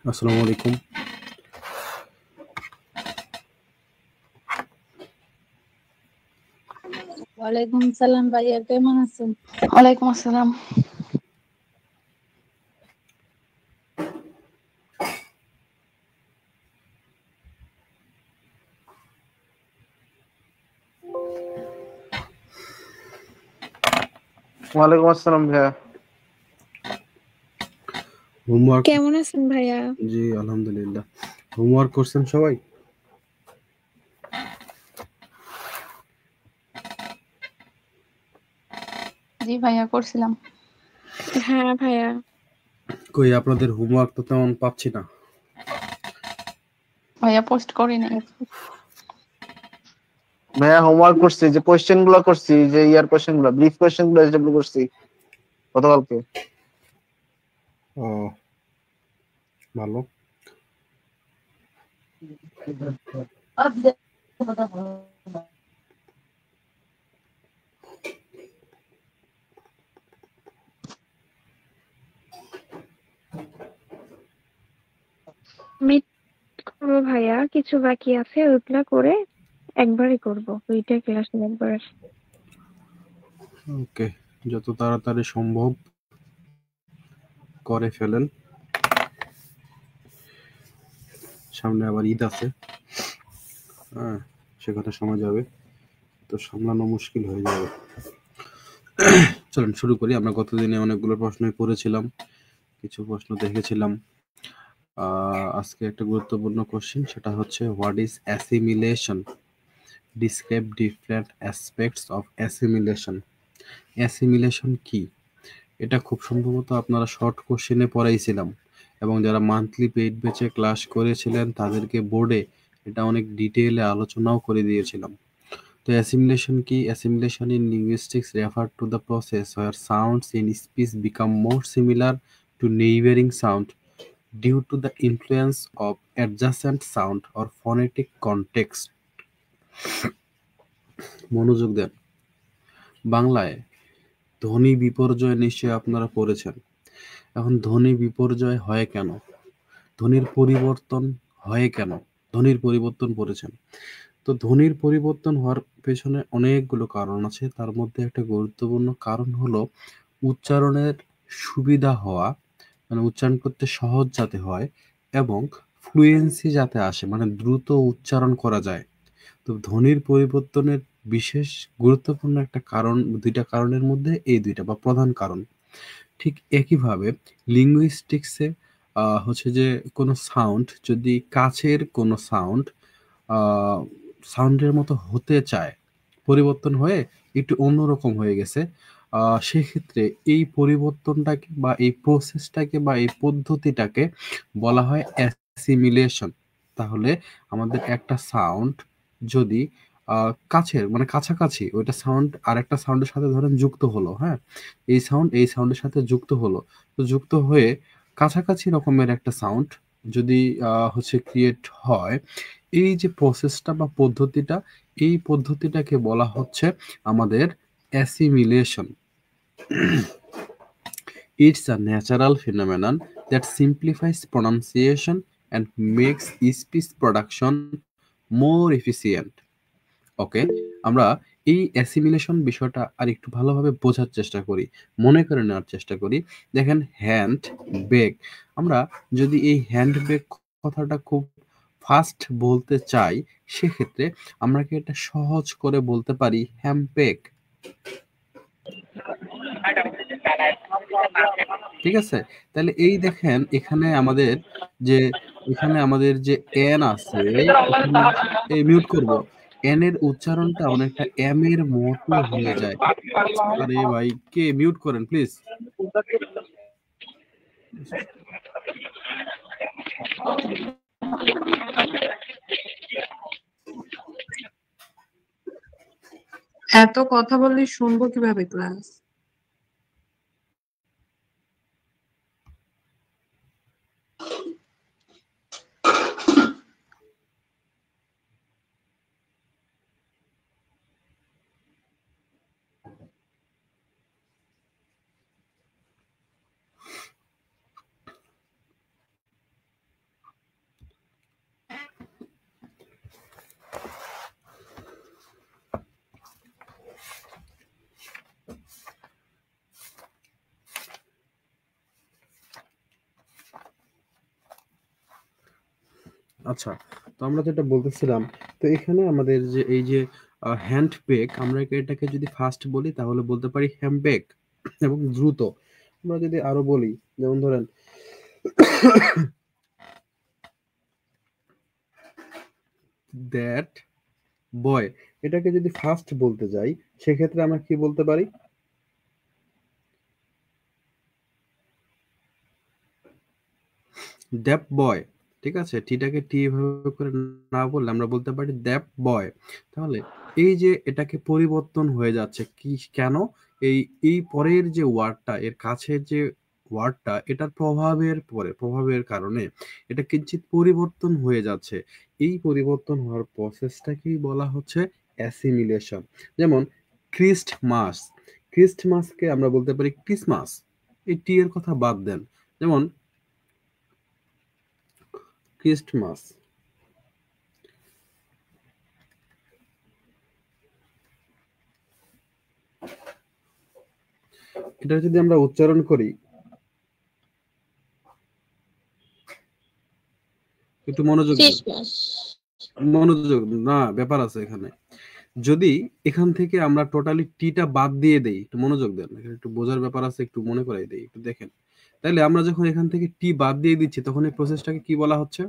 আসসালামু আলাইকুম। ওয়ালাইকুম সালাম ভাইয়া, কেমন আছেন? ওয়ালাইকুম আসসালাম। ওয়ালাইকুম আসসালাম ভাইয়া। হোমওয়ার্ক কেমন আছেন ভাইয়া? জি আলহামদুলিল্লাহ। হোমওয়ার্ক করছেন সবাই? জি ভাইয়া করছিলাম। হ্যাঁ ভাইয়া। কই আপনাদের হোমওয়ার্ক তো তেমন পাচ্ছি না। ভাইয়া পোস্ট করি নাই। ভাইয়া হোমওয়ার্ক করছি, যে কোশ্চেন গুলো করছি, যে ইয়ার কোশ্চেন গুলো, ব্রিফ কোশ্চেন গুলো যেগুলো করছি গতকালকে। ও ভালো। মিট করবো ভাইয়া, কিছু বাকি আছে, ওইগুলা করে একবারই করবো, দুইটা ক্লাস একবার। ওকে, যত তাড়াতাড়ি সম্ভব করে ফেলেন। সামনে আবার ঈদ আছে, হ্যাঁ সেখানে সময় যাবে, তো সামলানো মুশকিল হয়ে যাবে। চলুন শুরু করি। আমরা গতদিনে অনেকগুলো প্রশ্নই পড়েছিলাম, কিছু প্রশ্ন দেখেছিলাম। আজকে একটা গুরুত্বপূর্ণ কোশ্চেন, সেটা হচ্ছে what is assimilation? Describe different aspects of assimilation. Assimilation কি? এটা খুব সম্ভবত আপনারা শর্ট কোশ্চেনে পড়াইছিলাম, এবং যারা মান্থলি পেইড ব্যাচে ক্লাস করেছিলেন তাদেরকে বোর্ডে এটা অনেক ডিটেইলে আলোচনাও করে দিয়েছিলাম। তো অ্যাসিমিলেশন কি? Assimilation in linguistics refer to the process where sounds in speech become more similar to neighbouring sound due to the influence of adjacent sound or phonetic context. মনোযোগ দেন। বাংলায় ধ্বনি বিপর্যয় নিশ্চয়ই আপনারা পড়েছেন। এখন ধ্বনি বিপর্যয় হয় কেন? ধ্বনির পরিবর্তন হয় কেন? ধ্বনির পরিবর্তন পড়েছেন। তো ধ্বনির পরিবর্তন হওয়ার পেছনে অনেকগুলো কারণ আছে। তার মধ্যে একটা গুরুত্বপূর্ণ কারণ হলো উচ্চারণের সুবিধা হওয়া, মানে উচ্চারণ করতে সহজ যাতে হয় এবং ফ্লুয়েন্সি যাতে আসে, মানে দ্রুত উচ্চারণ করা যায়। তো ধ্বনির পরিবর্তনের বিশেষ গুরুত্বপূর্ণ একটা কারণ, দুইটা কারণের মধ্যে এই দুইটা বা প্রধান কারণ। ঠিক একইভাবে লিঙ্গুইস্টিক্সে হচ্ছে যে কোনো সাউন্ড যদি কাছের কোনো সাউন্ডের মতো হতে চায়, পরিবর্তন হয়ে একটু অন্যরকম হয়ে গেছে, সেক্ষেত্রে এই পরিবর্তনটাকে বা এই প্রসেসটাকে বা এই পদ্ধতিটাকে বলা হয় অ্যাসিমিলেশন। তাহলে আমাদের একটা সাউন্ড যদি কাছের মানে কাছাকাছি, ওইটা সাউন্ড আরেকটা সাউন্ডের সাথে ধরেন যুক্ত হলো, হ্যাঁ, এই সাউন্ড এই সাউন্ডের সাথে যুক্ত হলো, তো যুক্ত হয়ে কাছাকাছি রকমের একটা সাউন্ড যদি হচ্ছে ক্রিয়েট হয়, এই যে প্রসেসটা বা পদ্ধতিটা, এই পদ্ধতিটাকে বলা হচ্ছে আমাদের assimilation. It's a natural phenomenon that simplifies pronunciation and makes speech production more efficient. ওকে, আমরা এই অ্যাসিমিলেশন বিষয়টা আর একটু ভালোভাবে বোঝার চেষ্টা করি, মনে করে নেওয়ার চেষ্টা করি। দেখেন হ্যান্ড বেক, আমরা যদি এই হ্যান্ড বেক কথাটা খুব ফাস্ট বলতে চাই, সেক্ষেত্রে আমরা কি এটা সহজ করে বলতে পারি হ্যাম্পেক? ঠিক আছে, তাহলে এই দেখেন এখানে আমাদের যে এন আছে, এখানে এই মিউট করব, এন এর উচ্চারণটা অনেকটা এম এর মতো হয়ে যায়। আরে ভাই কে মিউট করেন প্লিজ। এত কথা বললে শুনবো কিভাবে ক্লাস? আচ্ছা, তো আমরা যেটা বলতেছিলাম, তো এখানে আমাদের যে এই যে হ্যান্ড বেক, আমরা এটাকে যদি ফাস্ট বলি তাহলে বলতে পারি হ্যান্ড বেক এবং দ্রুত। আমরা যদি আরো বলি, যেমন ধরেন দ্যাট বয়, এটাকে যদি ফাস্ট বলতে যাই সেক্ষেত্রে আমরা কি বলতে পারি? দ্যাপ বয়। ঠিক আছে, টিটাকে টি এভাবে করে না বললে আমরা বলতে পারি দ্যাপ বয়। তাহলে এই যে এটাকে পরিবর্তন হয়ে যাচ্ছে কি কেন? এই এই পরের যে ওয়ার্ডটা, এর কাছের যে ওয়ার্ডটা, এটার প্রভাবের কারণে এটা কিঞ্চিত পরিবর্তন হয়ে যাচ্ছে। এই পরিবর্তন হওয়ার প্রসেসটাকেই বলা হচ্ছে অ্যাসিমিলেশন। যেমন খ্রিস্টমাস, খ্রিস্টমাসকে আমরা বলতে পারি ক্রিসমাস। এই টি এর কথা বাদ দেন, যেমন খ্রিস্টমাস। এটা যদি আমরা উচ্চারণ করি, একটু মনোযোগ দিন। খ্রিসমাস। মনোযোগ না, ব্যাপার আছে এখানে। যদি এখান থেকে আমরা টোটালি টিটা বাদ দিয়ে দেই, একটু মনোযোগ দেন, এখানে একটু বোঝার ব্যাপার আছে, একটু মনে করাই দেই, একটু দেখেন। তাহলে আমরা যখন এখান থেকে টি বাদ দিয়ে দিচ্ছি তখন এই প্রসেসটাকে কি বলা হচ্ছে?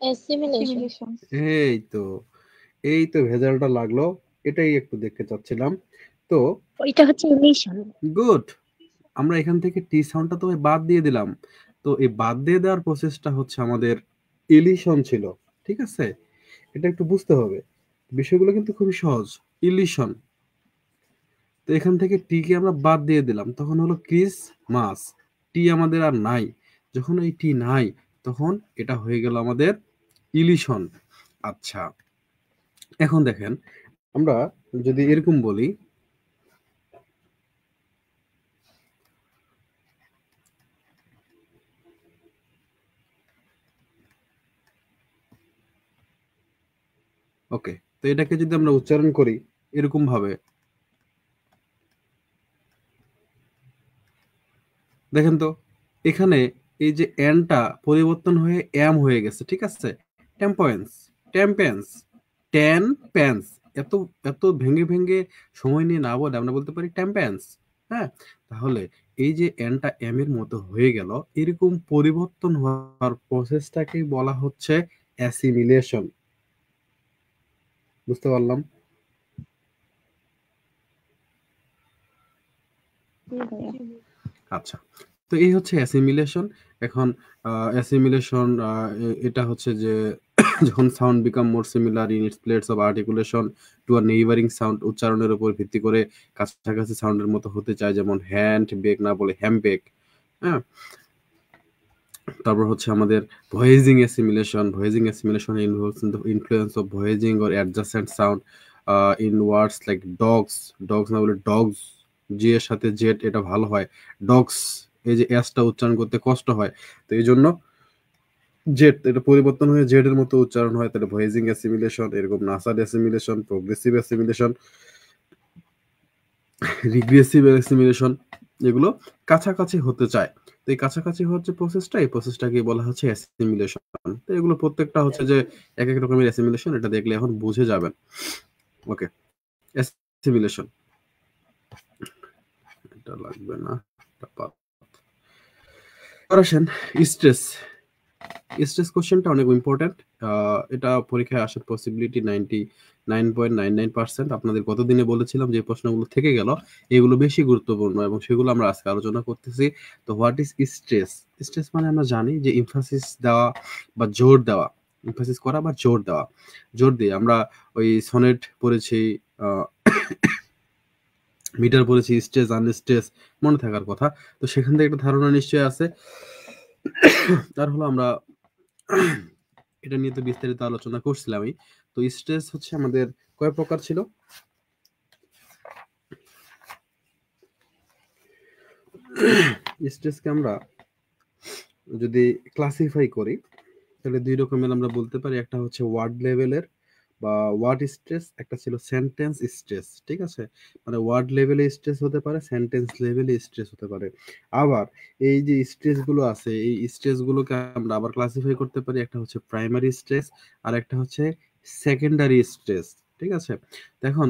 অ্যাসিমিলেশন। Simulation. এই তো, এই তো ভেজালটা লাগলো, এটাই একটু দেখতে চাচ্ছিলাম। তো ওইটা হচ্ছে ইলিশন। গুড, আমরা এখান থেকে টি সাউন্ডটা তো বাদ দিয়ে দিলাম। তো এই বাদ দিয়ে দেওয়ার প্রসেসটা হচ্ছে আমাদের ইলিশন ছিল। ঠিক আছে, এটা একটু বুঝতে হবে, বিষয়গুলো কিন্তু খুবই সহজ। ইলিশন। তো এখান থেকে টি কে আমরা বাদ দিয়ে দিলাম, তখন হলো ক্রিসমাস। টি আমাদের আর নাই, যখন এই টি নাই তখন এটা হয়ে গেল আমাদের ইলিশন। আচ্ছা, এখন দেখেন, আমরা যদি এরকম বলি, ওকে, তো এটাকে যদি আমরা উচ্চারণ করি এরকম ভাবে, দেখেন তো এখানে এই যে এনটা পরিবর্তন হয়ে এম হয়ে গেছে। ঠিক আছে, টেম্পেন্স, টেম্পেন্স, টেন পেন্স। এত এত ভেঙে ভেঙে সময় নিয়ে না বলে আমরা বলতে পারি টেম্পেন্স। হ্যাঁ, তাহলে এই যে এনটা এম এর মতো হয়ে গেল, এরকম পরিবর্তন হওয়ার প্রসেসটাকেই বলা হচ্ছে অ্যাসিমিলেশন। বুঝতে পারলাম? জি ভাইয়া। আচ্ছা, তো এই হচ্ছে অ্যাসিমিলেশন। এখন অ্যাসিমিলেশন এটা হচ্ছে যে যখন sound become more similar in it's plates of articulation to a neighbouring sound, উচ্চারণের উপর ভিত্তি করে কাছাকাছি সাউন্ডের মতো হতে চায়, যেমন হ্যান্ড বেক না বলে হ্যাম বেক। হ্যাঁ, তারপর হচ্ছে আমাদের voicing assimilation. Voicing assimilation involves in the influence of voicing or adjacent sound in words like dogs. Dogs না বলে ডগস, জি এর সাথে জেড, এটা ভালো হয়। ডগস, এই যে এসটা উচ্চারণ করতে কষ্ট হয়, তো এই জন্য জেড এটা পরিবর্তন হয়ে জেড এর মতো উচ্চারণ হয়। তাহলে ভয়েসিং অ্যাসিমিলেশন। এরকম nasal assimilation, progressive assimilation, regressive assimilation, এগুলো কাছাকাছি হতে চায়। তো এই কাছাকাছি হচ্ছে প্রসেসটা, এই প্রসেসটাকে বলা হচ্ছে অ্যাসিমিলেশন। তো এগুলো প্রত্যেকটা হচ্ছে যে এক এক রকমের অ্যাসিমিলেশন, এটা দেখলে এখন বুঝে যাবেন। ওকে, অ্যাসিমিলেশন, এটা লাগবে না, এটা বাদ। এবার আসেন স্ট্রেস। স্ট্রেস কোশ্চেনটা অনেক ইম্পর্টেন্ট। এটা পরীক্ষায় আসার পসিবিলিটি 99.99%। আপনাদের গতদিনে বলেছিলাম যে প্রশ্নগুলো থেকে গেল, এগুলো বেশি গুরুত্বপূর্ণ এবং সেগুলো আমরা আজকে আলোচনা করতেছি। তো হোয়াট ইজ স্ট্রেস? স্ট্রেস মানে আমরা জানি যে ইমফাসিস দেওয়া বা জোর দেওয়া, ইমফাসিস করা বা জোর দেওয়া। জোর দিয়ে আমরা ওই সনেট পড়েছি, মিটার পড়েছি, স্ট্রেস আনস্ট্রেস মনে থাকার কথা। তো সেখান থেকে একটা ধারণা নিশ্চয়ই আছে। আর হলো আমরা এটা নিয়ে তো বিস্তারিত আলোচনা করছিলামই। তো স্ট্রেস হচ্ছে আমাদের কয় প্রকার ছিল? স্ট্রেসকে আমরা যদি ক্লাসিফাই করি তাহলে দুই রকমের আমরা বলতে পারি। একটা হচ্ছে ওয়ার্ড লেভেলের, বা ওয়ার্ড স্ট্রেস, একটা ছিল সেন্টেন্স স্ট্রেস। ঠিক আছে, মানে ওয়ার্ড লেভেলে স্ট্রেস হতে পারে, সেন্টেন্স লেভেলে স্ট্রেস হতে পারে। আবার এই যে স্ট্রেস গুলো আছে, এই স্ট্রেস গুলোকে আমরা আবার ক্লাসিফাই করতে পারি, একটা হচ্ছে প্রাইমারি স্ট্রেস আর একটা হচ্ছে সেকেন্ডারি স্ট্রেস। ঠিক আছে, এখন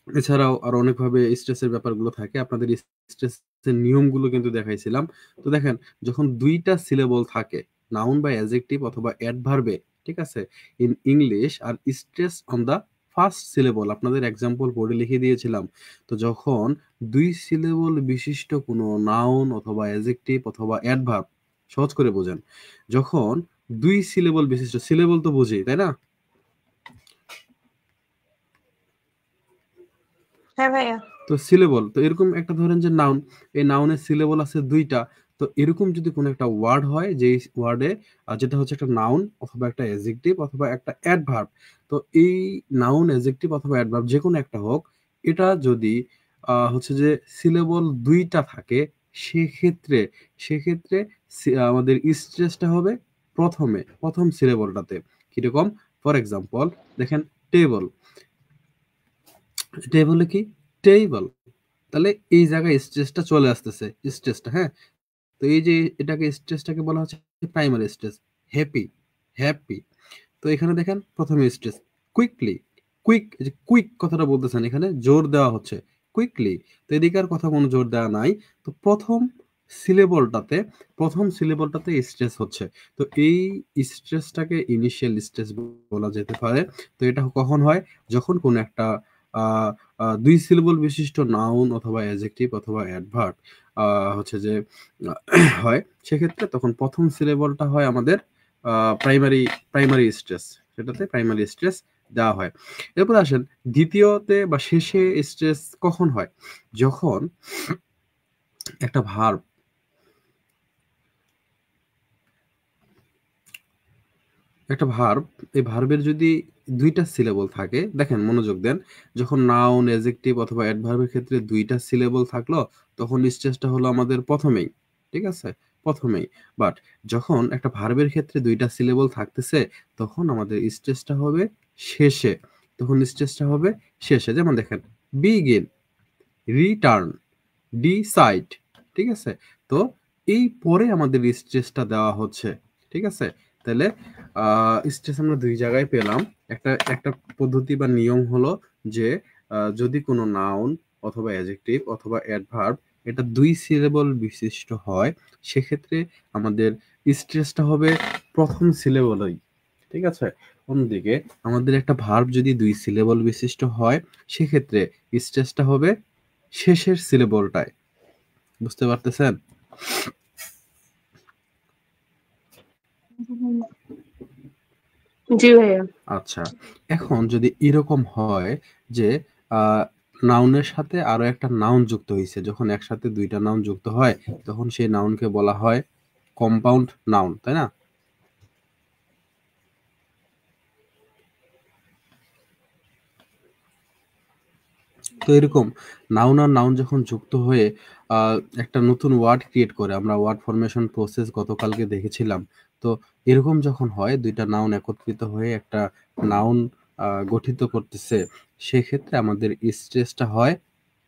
এছাড়াও আরো অনেকভাবে স্ট্রেসের ব্যাপারগুলো থাকে, আপনাদের স্ট্রেসের নিয়মগুলো কিন্তু দেখাইছিলাম। তো দেখেন, যখন দুইটা সিলেবল থাকে, নাউন বা অ্যাডজেক্টিভ অথবা অ্যাডভার্বে, ঠিক আছে, ইন ইংলিশ আর stress on the first syllable, আপনাদের এক্সাম্পল বোর্ডে লিখে দিয়েছিলাম। তো যখন দুই সিলেবল বিশিষ্ট কোনো নাউন অথবা অ্যাডজেক্টিভ অথবা অ্যাডভার্ব, সহজ করে বোঝেন, যখন দুই সিলেবল বিশিষ্ট, সিলেবল তো বুঝি তাই না? হ্যাঁ ভাইয়া। তো সিলেবল, তো এরকম একটা ধরেন যে নাউন, এই নাউনের সিলেবল আছে দুইটা। তো এরকম যদি কোনো একটা ওয়ার্ড হয়, যে ওয়ার্ডে যেটা হচ্ছে একটা নাউন অথবা একটা অ্যাডজেক্টিভ অথবা একটা অ্যাডভার্ব, তো এই নাউন অ্যাডজেক্টিভ অথবা অ্যাডভার্ব যে কোনো একটা হোক, এটা যদি হচ্ছে যে সিলেবল দুইটা থাকে, সেক্ষেত্রে সেক্ষেত্রে আমাদের স্ট্রেসটা হবে প্রথম সিলেবলটাতে। কিরকম? ফর এক্সাম্পল দেখেন, টেবল, টেবলে কি, টেবল, তাহলে এই জায়গায় স্ট্রেসটা চলে আসতেছে, স্ট্রেসটা, হ্যাঁ। তো এই যে এটাকে স্ট্রেসটাকে বলা হচ্ছে প্রাইমারি স্ট্রেস। হ্যাপি, হ্যাপি, তো এখানে দেখেন প্রথমে স্ট্রেস। কুইকলি, কুইক, এই যে কুইক কথাটা বলতেছেন, এখানে জোর দেওয়া হচ্ছে কুইকলি, তো এদিকে আর কথা কোনো জোর দেওয়া নাই। তো সিলেবলটাতে প্রথম সিলেবলটাতে স্ট্রেস হচ্ছে। তো এই স্ট্রেসটাকে ইনিশিয়াল স্ট্রেস বলা যেতে পারে। তো এটা কখন হয়? যখন কোনো একটা আহ দুই সিলেবল বিশিষ্ট নাউন অথবা অ্যাডজেক্টিভ অথবা অ্যাডভার্ব হচ্ছে যে হয়, সেক্ষেত্রে তখন প্রথম সিলেবলটা হয় আমাদের প্রাইমারি প্রাইমারি স্ট্রেস, সেটাতে প্রাইমারি স্ট্রেস দেওয়া হয়। এরপর আসেন দ্বিতীয়তে বা শেষে স্ট্রেস কখন হয়? যখন একটা ভার্ব, একটা ভার্ব, এই ভার্বের যদি দুইটা সিলেবল থাকে, দেখেন মনোযোগ দেন, যখন নাউন অ্যাডজেক্টিভ অথবা অ্যাডভার্বের ক্ষেত্রে দুইটা সিলেবল থাকলো, তখন স্ট্রেসটা হলো আমাদের প্রথমেই। ঠিক আছে, প্রথমেই। বাট যখন একটা ভার্বের ক্ষেত্রে দুইটা সিলেবল থাকতেছে, তখন আমাদের স্ট্রেসটা হবে শেষে, তখন স্ট্রেসটা হবে শেষে। যেমন দেখেন, বিগিন, রিটার্ন, ডিসাইড। ঠিক আছে, তো এই পরে আমাদের স্ট্রেসটা দেওয়া হচ্ছে। ঠিক আছে, তাহলে স্ট্রেস আমরা দুই জায়গায় পেলাম। একটা একটা পদ্ধতি বা নিয়ম হলো যে যদি কোনো নাউন অথবা অ্যাডজেক্টিভ অথবা অ্যাডভার্ব এটা দুই সিলেবল বিশিষ্ট হয়, সেক্ষেত্রে আমাদের স্ট্রেসটা হবে প্রথম সিলেবলই। ঠিক আছে, অন্যদিকে আমাদের একটা ভার্ব যদি দুই সিলেবল বিশিষ্ট হয়, সেক্ষেত্রে স্ট্রেসটা হবে শেষের সিলেবলটায়। বুঝতে পারতেছেন? জি ভাইয়া। আচ্ছা, এখন যদি এরকম হয় যে নাউনের সাথে আরো একটা নাউন যুক্ত হয়েছে, যখন একসাথে দুইটা নাউন যুক্ত হয়, তখন সেই নাউনকে বলা হয় কম্পাউন্ড নাউন, তাই না? তো এরকম নাউন আর নাউন যখন যুক্ত হয়ে একটা নতুন ওয়ার্ড ক্রিয়েট করে, আমরা ওয়ার্ড ফরমেশন প্রসেস গতকালকে দেখেছিলাম। তো এরকম যখন হয়, দুইটা নাউন একত্রিত হয়ে একটা নাউন গঠিত করতেছে, সেক্ষেত্রে আমাদের স্ট্রেসটা হয়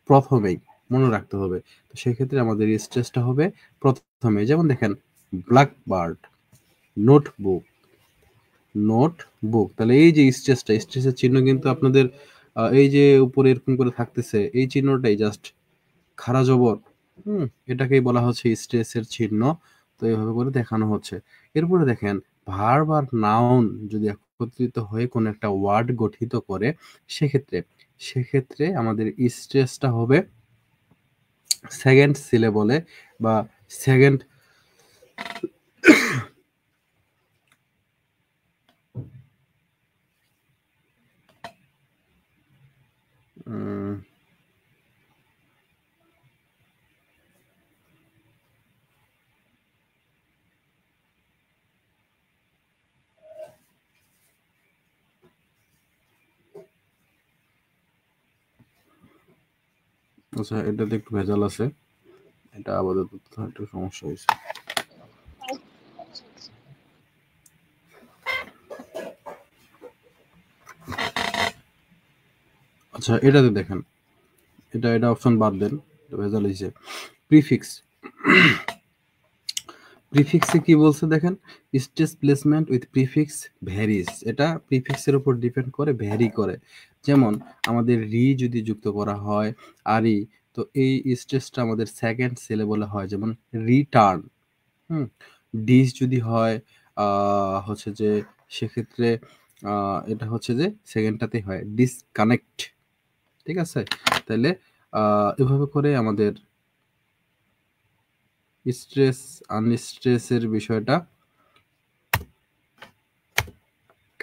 প্রথমেই, মনে রাখতে হবে। তো সেক্ষেত্রে আমাদের স্ট্রেসটা হবে প্রথমে। যেমন দেখেন, ব্ল্যাকবার্ড, নোটবুক, নোটবুক, তাহলে এই যে স্ট্রেসটা, স্ট্রেসের চিহ্ন কিন্তু আপনাদের এই যে উপরে এরকম করে থাকতেছে, এই চিহ্নটাই জাস্ট খাড়া জবর, এটাকেই বলা হচ্ছে স্ট্রেসের চিহ্ন। তো এইভাবে করে দেখানো হচ্ছে। এরপরে দেখেন, ভার্ব আর নাউন যদি একত্রিত হয়ে কোন একটা ওয়ার্ড গঠিত করে, সেক্ষেত্রে সেক্ষেত্রে আমাদের স্ট্রেসটা হবে সেকেন্ড সিলেবলে বা সেকেন্ড আচ্ছা, এটাতে একটু ভেজাল আছে, এটা আপাতত একটু সমস্যা হয়েছে। আচ্ছা, এটাতে দেখেন, এটা অপশন বাদ দেন, ভেজাল হয়েছে। প্রিফিক্স, প্রিফিক্সে কি বলছে দেখেন, stress placement with prefix varies. এটা প্রিফিক্সের উপর ডিপেন্ড করে, ভ্যারি করে। যেমন আমাদের রি যদি যুক্ত করা হয় আরি, তো এই স্ট্রেসটা আমাদের সেকেন্ড সিলেবলে হয়, যেমন রিটার্ন। ডিস যদি হয় হচ্ছে যে সেক্ষেত্রে এটা হচ্ছে যে সেকেন্ডটাতে হয় ডিসকানেক্ট। ঠিক আছে, তাহলে এভাবে করে আমাদের স্ট্রেস আনস্ট্রেসের বিষয়টা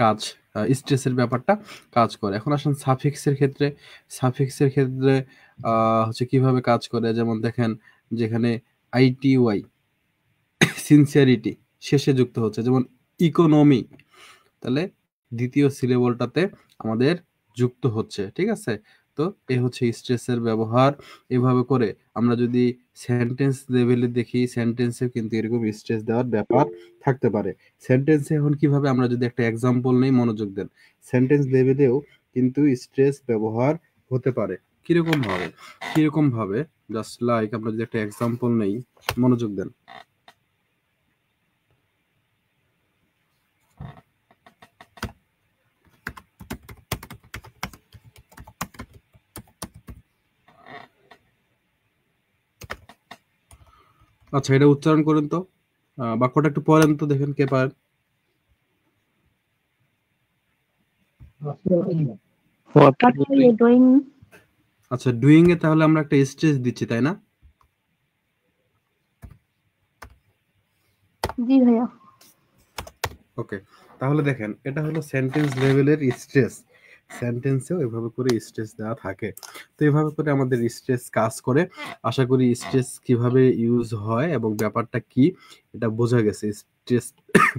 কাজ, স্ট্রেসের ব্যাপারটা কাজ করে। এখন আসুন সাফিক্সের ক্ষেত্রে। সাফিক্সের ক্ষেত্রে হচ্ছে কিভাবে কাজ করে, যেমন দেখেন যেখানে আইটিওয়াই সিনসিয়ারিটি শেষে যুক্ত হচ্ছে, যেমন ইকোনমি, তাহলে দ্বিতীয় সিলেবলটাতে আমাদের যুক্ত হচ্ছে। ঠিক আছে, তো এই হচ্ছে স্ট্রেসের ব্যবহার। এভাবে করে আমরা যদি সেন্টেন্স লেভেলে দেখি, সেন্টেন্সে কিন্তু এরকম স্ট্রেস দেওয়ার ব্যাপার থাকতে পারে। সেন্টেন্সে এখন কিভাবে, আমরা যদি একটা এক্সাম্পল নেই, মনোযোগ দেন, সেন্টেন্স লেভেলেও কিন্তু স্ট্রেস ব্যবহার হতে পারে। কিরকম ভাবে জাস্ট লাইক আমরা যদি একটা এক্সাম্পল নেই, মনোযোগ দেন। আচ্ছা, এটা উচ্চারণ করুন তো, বাক্যটা একটু পড়েন তো, দেখেন কে পারেন। What are you doing? আচ্ছা, ডুইং এ তাহলে আমরা একটা স্ট্রেস দিচ্ছি, তাই না? জি ভাইয়া। ওকে, তাহলে দেখেন এটা হলো সেন্টেন্স লেভেলের স্ট্রেস। সেন্টেন্সেও এভাবে করে স্ট্রেস দেওয়া থাকে। তো এভাবে করে আমাদের স্ট্রেস কাজ করে। আশা করি স্ট্রেস কিভাবে ইউজ হয় এবং ব্যাপারটা কি এটা বোঝা গেছে। স্ট্রেস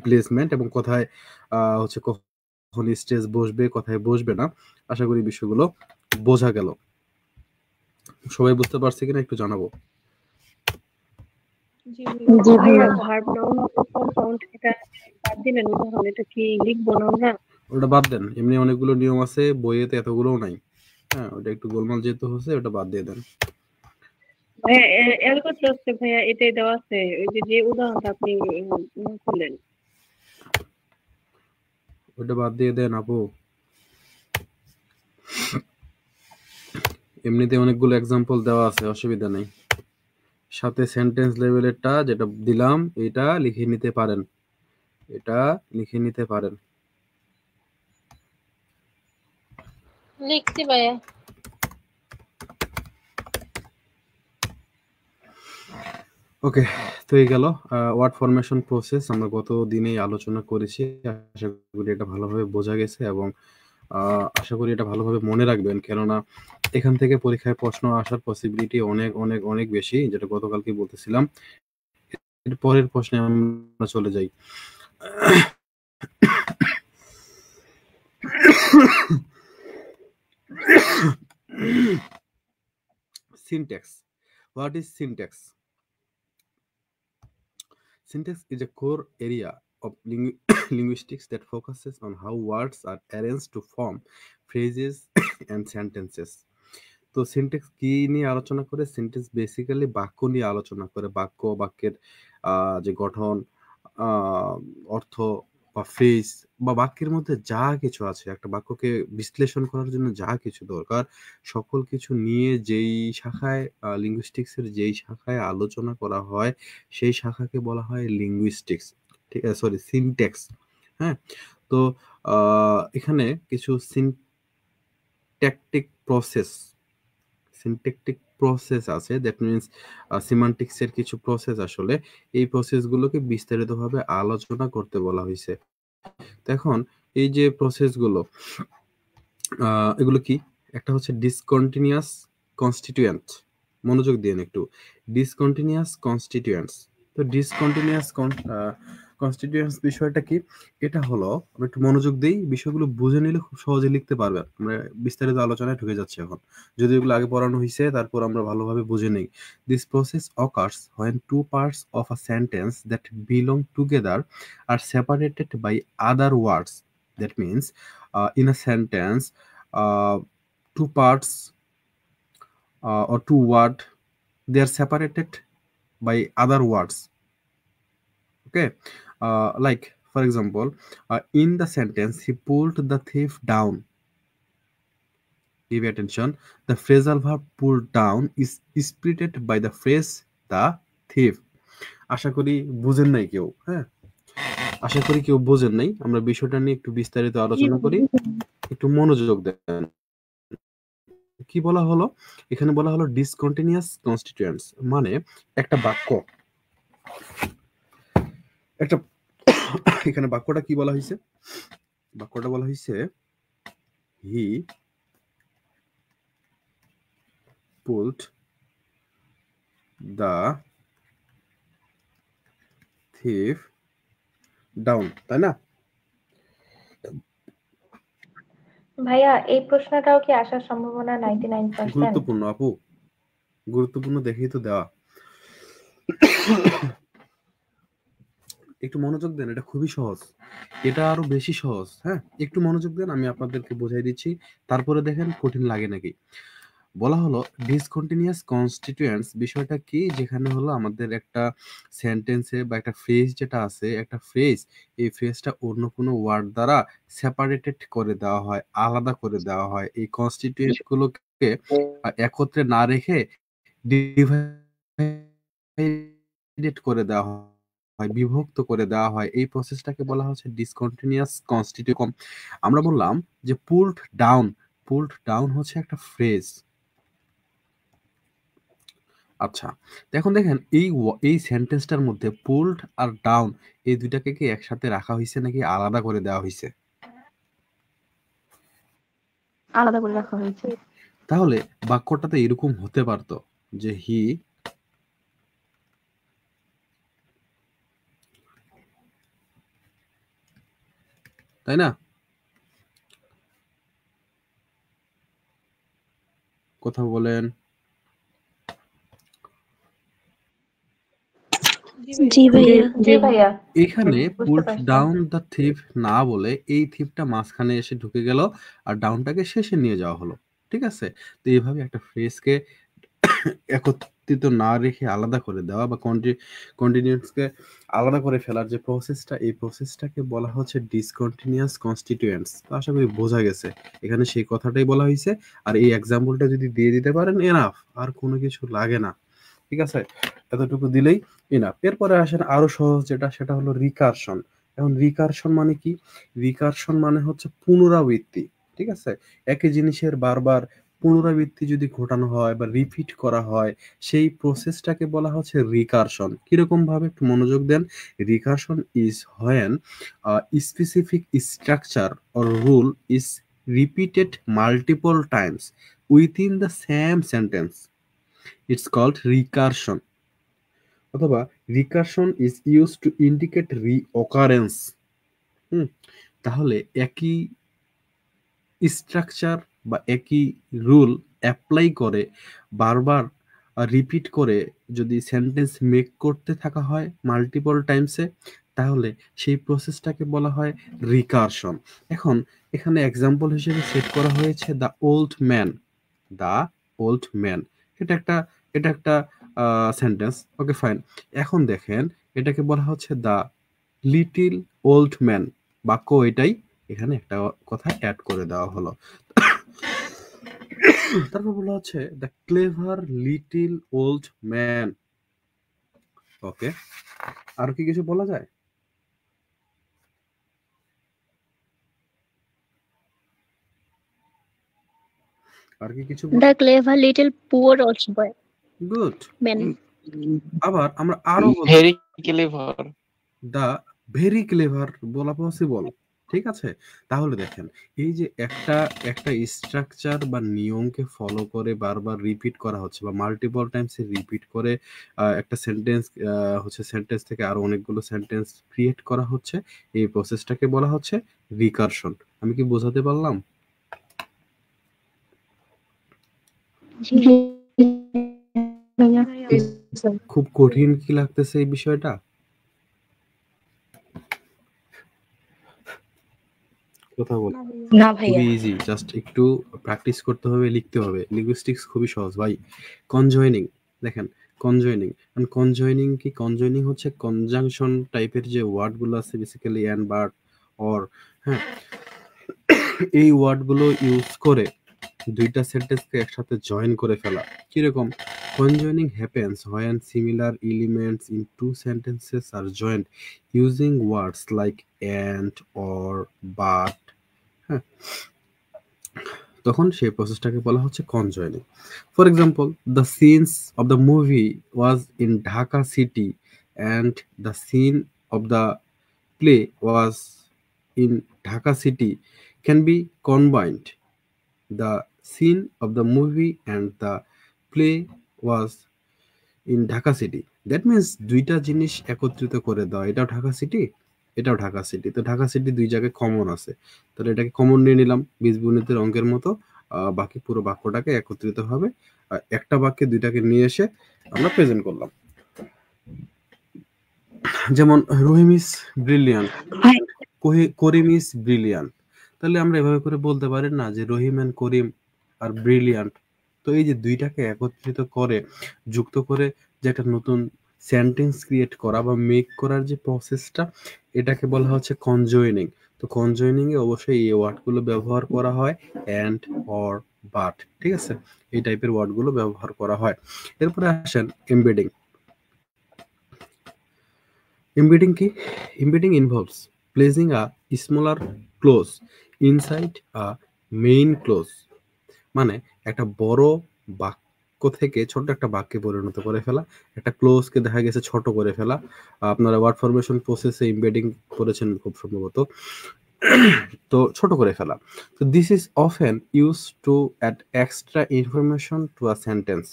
প্লেসমেন্ট এবং কোথায় হচ্ছে কখন স্ট্রেস বসবে, কোথায় বসবে না, আশা করি বিষয়গুলো বোঝা গেল। সবাই বুঝতে পারছে কিনা একটু জানাবো। জি ভাইয়া, ভার্ব নাউন কম্পাউন্ড এটা বাদ দিলেন, উদাহরণ এটা কি লিখবো না আমরা? ওটা বাদ দেন, এমনি অনেকগুলো নিয়ম আছে, বইয়েতে এতগুলোও নাই। হ্যাঁ, ওটা একটু গোলমাল যেহেতু হচ্ছে, ওটা বাদ দিয়ে দেন। ভাইয়া অ্যালকোট্রসে ভাইয়া এটাই দেওয়া আছে, ওই যে উদাহরণটা আপনি করলেন। ওটা বাদ দিয়ে দেন আপু। এমনিতে অনেকগুলো এক্সাম্পল দেওয়া আছে, অসুবিধা নেই। সাথে সেন্টেন্স লেভেলেরটা যেটা দিলাম এটা লিখে নিতে পারেন, এটা লিখে নিতে পারেন। লিখছি ভাইয়া। ওকে, তো এই গেল ওয়ার্ড ফরমেশন প্রসেস। আমরা গত দিনেই আলোচনা করেছি, আশা করি এটা ভালোভাবে বোঝা গেছে এবং আশা করি এটা ভালোভাবে মনে রাখবেন, কেননা এখান থেকে পরীক্ষায় প্রশ্ন আসার পসিবিলিটি অনেক অনেক অনেক বেশি, যেটা গতকালকে বলতেছিলাম। এর পরের প্রশ্নে আমরা চলে যাই। Syntax. What is syntax? Syntax is a core area of linguistics that focuses on how words are arranged to form phrases and sentences. তো সিনট্যাক্স কি নিয়ে আলোচনা করে? সিনট্যাক্স বেসিক্যালি বাক্য নিয়ে আলোচনা করে। বাক্যের যে গঠন, অর্থ বা ফ্রেজ বা বাক্যের মধ্যে যা কিছু আছে, একটা বাক্যকে বিশ্লেষণ করার জন্য যা কিছু দরকার, সকল কিছু নিয়ে যেই শাখায় লিঙ্গুইস্টিক্সের যেই শাখায় আলোচনা করা হয়, সেই শাখাকে বলা হয় লিঙ্গুইস্টিক্স। ঠিক আছে, সরি, সিনট্যাক্স। হ্যাঁ, তো এখানে কিছু সিনট্যাকটিক প্রসেস আছে, দ্যাট মিনস সিমান্টিক্সের কিছু প্রসেস, আসলে এই প্রসেসগুলোকে বিস্তারিতভাবে আলোচনা করতে বলা হয়েছে। তো এখন এই যে প্রসেসগুলো, এগুলো কি? একটা হচ্ছে ডিসকন্টিনিউয়াস কনস্টিটিউয়েন্ট, মনোযোগ দিন একটু, ডিসকন্টিনিউয়াস কনস্টিটিউয়েন্টস। তো ডিসকন্টিনিউয়াস কনস্টিটিউয়েন্টস বিষয়টা কি? এটা হলো, আমরা একটু মনোযোগ দিই, বিষয়গুলো বুঝে নিলে খুব সহজে লিখতে পারবে। আমরা বিস্তারিত আলোচনায় ঢুকে যাচ্ছি এখন, যদি এগুলো আগে পড়ানো হয়েছে, তারপর আমরা ভালোভাবে বুঝে নিই। This process occurs when two parts of a sentence that belong together are separated by other words. That means in a sentence, two parts or two word, they are separated by other words. Okay, like for example, in the sentence he pulled the thief down. Give attention. The phrasal verb pulled down is splitted by the phrase the thief. আশা করি বুঝেন নাই কেউ। হ্যাঁ, আশা করি কেউ বোঝেন নাই। আমরা বিষয়টা নিয়ে একটু বিস্তারিত আলোচনা করি, একটু মনোযোগ দেন। কি বলা হলো এখানে? বলা হলো ডিসকন্টিনিউয়াস কনস্টিটিউয়েন্টস, মানে একটা বাক্য, একটা এখানে বাক্যটা কি বলা হয়েছে? বাক্যটা বলা হয়েছে হি পুলড দ্য thief down, তাই না? ভাইয়া এই প্রশ্নটাও কি আসার সম্ভাবনা 99%? গুরুত্বপূর্ণ আপু, গুরুত্বপূর্ণ দেখেই তো দেওয়া। একটু মনোযোগ দেন, এটা খুবই সহজ, এটা আরো বেশি সহজ। হ্যাঁ, একটু মনোযোগ দেন, আমি আপনাদেরকে বোঝাই দিচ্ছি, তারপরে দেখেন কঠিন লাগে নাকি। বলা হলো ডিসকন্টিনিউয়াস কনস্টিটিউয়েন্টস বিষয়টা কি? যেখানে হলো আমাদের একটা সেন্টেন্সে বা একটা ফ্রেজ যেটা আছে, একটা ফ্রেজ, এই ফ্রেজটা অন্য কোনো ওয়ার্ড দ্বারা সেপারেটেড করে দেওয়া হয়, আলাদা করে দেওয়া হয়। এই কনস্টিটিউয়েন্ট গুলোকে একত্রে না রেখে ডিভাইডেড করে দেওয়া হয়, বিভক্ত করে দেওয়া হয়। এই প্রসেসটাকে বলা হচ্ছে ডিসকন্টিনিউয়াস কনস্টিটিউয়েন্ট। আমরা বললাম যে পুলড ডাউন, পুলড ডাউন হচ্ছে একটা ফ্রেজ। আচ্ছা, তো এখন দেখেন এই সেন্টেন্সটার মধ্যে পুলড আর ডাউন এই দুইটাকে কি একসাথে রাখা হয়েছে নাকি আলাদা করে দেওয়া হয়েছে? আলাদা করে রাখা হয়েছে। তাহলে বাক্যটাতে এরকম হতে পারতো যে হি তাই না? কথা বলেন। জি ভাইয়া। জি ভাইয়া, এখানে বুঝতে পুলড পারছি। ডাউন দ্য থিফ না বলে এই থিফটা মাঝখানে এসে ঢুকে গেল আর ডাউনটাকে শেষে নিয়ে যাওয়া হলো। ঠিক আছে, তো এইভাবে একটা ফ্রেজকে একত্রিত না রেখে আলাদা করে দেওয়া বা কন্টিনিউয়াসকে আলাদা করে ফেলার যে প্রসেসটা, এই প্রসেসটাকে বলা হচ্ছে ডিসকন্টিনিউয়াস কনস্টিটিউয়েন্টস। তো আশা করি বোঝা গেছে, এখানে সেই কথাটাই বলা হয়েছে। আর এই এক্সাম্পলটা যদি দিয়ে দিতে পারেন এনাফ, আর কোনো কিছু লাগে না। ঠিক আছে, এতটুকু দিলেই এনাফ। এরপরে আসেন আরো সহজ যেটা, সেটা হলো রিকারশন। এখন রিকারশন মানে কি? রিকারশন মানে হচ্ছে পুনরাবৃত্তি। ঠিক আছে, একই জিনিসের বারবার পুনরাবৃত্তি যদি ঘটানো হয় বা রিপিট করা হয়, সেই প্রসেসটাকে বলা হচ্ছে রিকারশন। কিরকম ভাবে? একটু মনোযোগ দেন। Recursion is when specific structure or rule is repeated multiple times within the same sentence, it's called recursion. অথবা recursion is use to indicate reoccurrence. তাহলে একই স্ট্রাকচার বা একই রুল অ্যাপ্লাই করে বারবার রিপিট করে যদি সেন্টেন্স মেক করতে থাকা হয় মাল্টিপল টাইমসে, তাহলে সেই প্রসেসটাকে বলা হয় রিকারশন। এখন এখানে এক্সাম্পল হিসেবে সেট করা হয়েছে the old man, the old man. এটা একটা সেন্টেন্স। Okay fine. এখন দেখেন এটাকে বলা হচ্ছে দ্য লিটিল ওল্ড ম্যান। বাক্য এটাই, এখানে একটা কথা অ্যাড করে দেওয়া হলো। তারপর বলা হচ্ছে the clever little old man. Okay, আর কি কিছু বলা যায়? আর কি কিছু? The clever little poor old boy good. man. আবার আমরা আরো very clever. The very clever বলা পসিবল। ঠিক আছে, তাহলে দেখেন এই যে একটা একটা স্ট্রাকচার বা নিয়মকে ফলো করে বারবার রিপিট করা হচ্ছে বা মাল্টিপল টাইমস রিপিট করে একটা সেন্টেন্স হচ্ছে, সেন্টেন্স থেকে আরো অনেকগুলো সেন্টেন্স ক্রিয়েট করা হচ্ছে, এই প্রসেসটাকে বলা হচ্ছে রিকারশন। আমি কি বোঝাতে পারলাম? জি ভাইয়া। খুব কঠিন কি লাগতেছে এই বিষয়টা? কথা বল। না ভাইয়া। খুবই ইজি, জাস্ট একটু প্র্যাকটিস করতে হবে, লিখতে হবে। লিঙ্গুইস্টিক্স খুবই সহজ ভাই। কনজয়েনিং, দেখেন কনজয়েনিং, কনজয়েনিং কি? কনজয়েনিং হচ্ছে কনজাংশন টাইপের যে ওয়ার্ডগুলো আছে, বেসিক্যালি অ্যান্ড, বাট, অর, হ্যাঁ, এই ওয়ার্ডগুলো ইউজ করে দুইটা সেন্টেন্সকে একসাথে জয়েন করে ফেলা। কিরকম? কনজয়েনিং happens when similar elements in two sentences are joined using words like and or but, হ্যাঁ, তখন সেই প্রসেসটাকে বলা হচ্ছে conjoining. For example, the scenes of the movie was in Dhaka city and the scene of the play was in Dhaka city can be combined. The scene of the movie and the play was in Dhaka city. That means দুইটা জিনিস একত্রিত করে দেওয়া, এটাও Dhaka city, এটাও Dhaka city. তো Dhaka city দুই জায়গায় কমন আছে, তাহলে এটাকে কমন নিয়ে নিলাম বীজগণিতের অঙ্কের মতো। বাকি পুরো বাক্যটাকে একত্রিত হবে, একটা বাক্যে দুইটাকে নিয়ে এসে আমরা প্রেজেন্ট করলাম। যেমন রহিম ইজ ব্রিলিয়ান্ট, ভাই করিম ইজ ব্রিলিয়ান্ট। তাহলে আমরা এভাবে করে বলতে পারি না যে রহিম এন্ড করিম আর ব্রিলিয়ান্ট। তো এই যে দুইটাকে একত্রিত করে, যুক্ত করে যে একটা নতুন সেন্টেন্স ক্রিয়েট করা বা মেক করার যে প্রসেসটা, এটাকে বলা হচ্ছে কনজয়েনিং। তো কনজয়েনিং এ অবশ্যই এই ওয়ার্ডগুলো ব্যবহার করা হয়, অ্যান্ড, অর, বাট, ঠিক আছে, এই টাইপের ওয়ার্ডগুলো ব্যবহার করা হয়। এরপরে আসেন এমবেডিং। Embedding কি? Embedding involves placing a smaller clause inside a main clause, মানে একটা বড় বাক্য থেকে ছোট একটা বাক্যে পরিণত করে ফেলা, একটা ক্লোজকে দেখা গেছে ছোট করে ফেলা। আপনারা ওয়ার্ড ফরমেশন প্রসেসে এমবেডিং করেছেন খুব সম্ভবত। তো ছোট করে ফেলা। তো this is often used to add extra information to a sentence.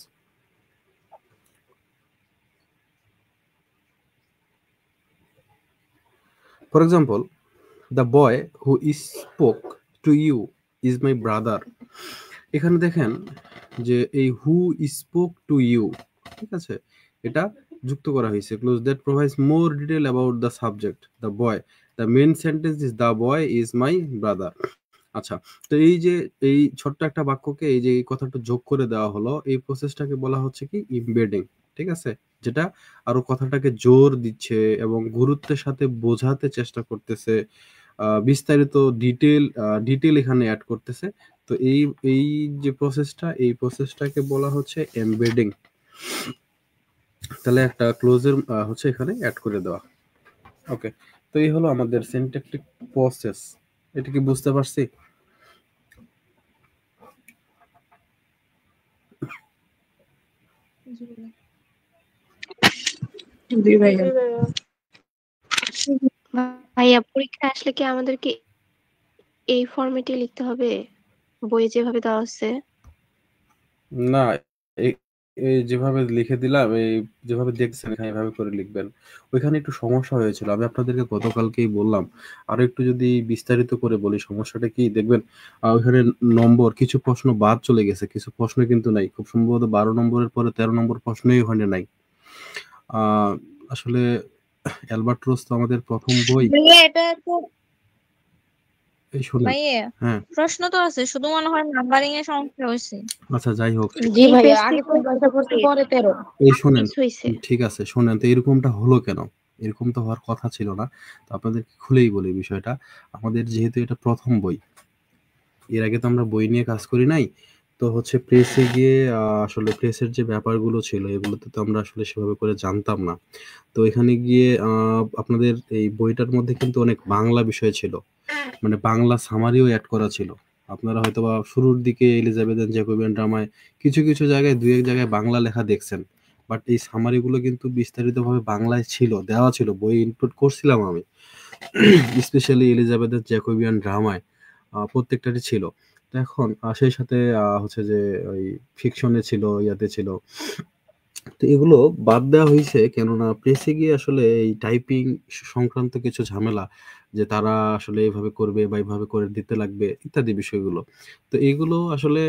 For example, the boy who spoke to you is my brother. এখানে দেখেন যে এই হু স্পোক টু ইউ, ঠিক আছে, এটা যুক্ত করা হয়েছে clause that provides more detail about the subject the boy. The main sentence is the boy is my brother. আচ্ছা, তো এই যে এই ছোট্ট একটা বাক্যকে এই যে এই কথাটা যোগ করে দেওয়া হলো, এই প্রসেসটাকে বলা হচ্ছে কি? ইমবেডিং, ঠিক আছে, যেটা আরো কথাটাকে জোর দিচ্ছে এবং গুরুত্বের সাথে বোঝাতে চেষ্টা করতেছে, বিস্তারিত ডিটেল এখানে অ্যাড করতেছে। তো এই এই যে প্রসেসটা, এই প্রসেসটাকে বলা হচ্ছে এমবেডিং। তাহলে একটা ক্লোজের হচ্ছে এখানে অ্যাড করে দেওয়া। ওকে, তো এই হলো আমাদের সিনট্যাকটিক প্রসেস। এটা কি বুঝতে পারছি? জি ভাইয়া। ভাইয়া পরীক্ষা আসলে কি আমাদেরকে এই ফরম্যাটে লিখতে হবে বইয়ে যেভাবে দেওয়া আছে? না, এই এই যেভাবে লিখে দিলাম, এই যেভাবে দেখছেন এখানে এভাবে করে লিখবেন। ওইখানে একটু সমস্যা হয়েছিল, আমি আপনাদেরকে গতকালকেই বললাম। আরো একটু যদি বিস্তারিত করে বলি, সমস্যাটা কি দেখবেন, ওইখানে নম্বর কিছু প্রশ্ন বাদ চলে গেছে, কিছু প্রশ্ন কিন্তু নাই। খুব সম্ভবত 12 নম্বরের পরে 13 নম্বর প্রশ্নই ওখানে নাই। আসলে অ্যালবাট্রস তো আমাদের প্রথম বই। ভাইয়া এটা তো এই শুনুন, ভাইয়া হ্যাঁ, প্রশ্ন তো আছে, শুধু মনে হয় নাম্বারিং এর সমস্যা হয়েছে। আচ্ছা যাই হোক, জি এই ভাইয়া, পেজ আগে থেকে 15টা করছি, পরে 13। এই শোনেন, মিস হয়েছে। ঠিক আছে শোনেন, তো এরকমটা হলো কেন? এরকম তো হওয়ার কথা ছিল না। তো আপনাদেরকে খুলেই বলি বিষয়টা। আমাদের যেহেতু এটা প্রথম বই, এর আগে তো আমরা বই নিয়ে কাজ করি নাই। তো হচ্ছে প্রেসে গিয়ে আসলে প্রেসের যে ব্যাপারগুলো ছিল, এগুলোতে তো আমরা আসলে সেভাবে করে জানতাম না। তো এখানে গিয়ে আপনাদের এই বইটার মধ্যে কিন্তু অনেক বাংলা বিষয় ছিল, মানে বাংলা সামারিও অ্যাড করা ছিল। আপনারা হয়তোবা শুরুর দিকে এলিজাবেথ এন্ড জ্যাকোবিয়ান ড্রামায় কিছু কিছু জায়গায় দুই এক জায়গায় বাংলা লেখা দেখছেন, বাট এই সামারিগুলো কিন্তু বিস্তারিতভাবে বাংলায় ছিল, দেওয়া ছিল, বই ইনপুট করছিলাম আমি। স্পেশালি এলিজাবেথ এন্ড জ্যাকোবিয়ান ড্রামায় প্রত্যেকটারই ছিল। তো এখন সেই সাথে হচ্ছে যে ওই ফিকশনে ছিল, ইয়াতে ছিল। তো এগুলো বাদ দেওয়া হয়েছে কেননা প্রেসে গিয়ে আসলে এই টাইপিং সংক্রান্ত কিছু ঝামেলা, যে তারা আসলে এইভাবে করবে বা এইভাবে করে দিতে লাগবে ইত্যাদি বিষয়গুলো। তো এইগুলো আসলে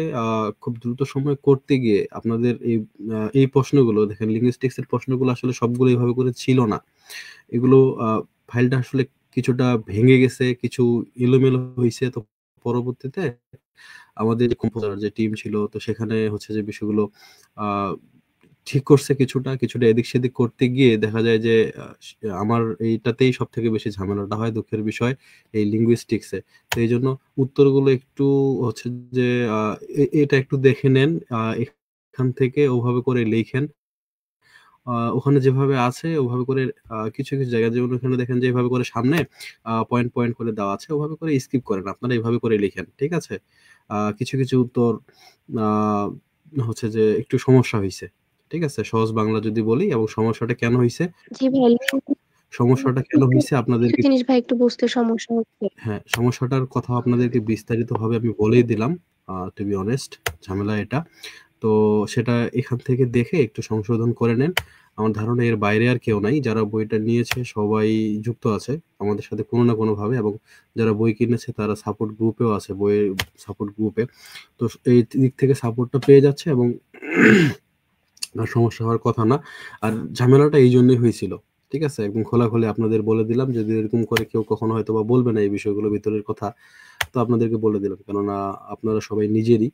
খুব দ্রুত সময়ে করতে গিয়ে আপনাদের এই প্রশ্নগুলো দেখেন, লিঙ্গুইস্টিক্স এর প্রশ্নগুলো আসলে সবগুলো এইভাবে করে ছিল না। এগুলো ফাইলটা আসলে কিছুটা ভেঙে গেছে, কিছু এলোমেলো হইছে। তো পরবর্তীতে আমাদের যে কম্পোজার যে টিম ছিল, তো সেখানে হচ্ছে যে বিষয়গুলো আ ঠিক করছে কিছুটা, কিছুটা এদিক-সেদিক করতে গিয়ে দেখা যায় যে আমার এইটাতেই সবথেকে বেশি ঝামেলাটা হয়, দুঃখের বিষয় এই linguistics এ। তো এইজন্য উত্তরগুলো একটু হচ্ছে যে আ এটা একটু দেখে নেন। এখান থেকে ওভাবে করে লিখেন। ওখানে যেভাবে আছে ওভাবে করে কিছু, কিছু জায়গায় যেমন ওখানে দেখেন যে এভাবে করে সামনে পয়েন্ট, পয়েন্ট করে দেওয়া আছে। ওভাবে করে স্কিপ করেন। আপনারা এভাবে করে লিখেন। ঠিক আছে? কিছু, কিছু উত্তর আ হচ্ছে যে একটু সমস্যা হইছে। ঠিক আছে? সহজ বাংলা যদি বলি এবং সমস্যাটা কেন হইছে? জি ভাই, সমস্যাটা কেন একটু হইছে কিছু আপনাদেরকে জিনিস ভাই একটু বুঝতে সমস্যা হচ্ছে। হ্যাঁ, সমস্যাটার কথা আপনাদেরকে বিস্তারিতভাবে আমি বলেই দিলাম। to be honest ঝামেলা এটা। তো সেটা এখান থেকে দেখে একটু সংশোধন করে নেন। আমার ধারণা এর বাইরে আর কেউ নাই। যারা বইটা নিয়েছে সবাই যুক্ত আছে আমাদের সাথে কোনো না কোনোভাবে, এবং যারা বই কিনেছে তারা সাপোর্ট গ্রুপেও আছে, বইয়ের সাপোর্ট গ্রুপে। তো এই দিক থেকে সাপোর্টটা পেয়ে যাচ্ছে এবং আর সমস্যা হওয়ার কথা না। আর ঝামেলাটা এইজন্যই হয়েছিল। ঠিক আছে? একদম খোলাখুলি আপনাদের বলে দিলাম, যদি এরকম করে কেউ কখনো হয়তোবা বলবে না এই বিষয়গুলো ভিতরের কথা, তো আপনাদেরকে বলে দিলাম। কেননা আপনারা সবাই নিজেরই,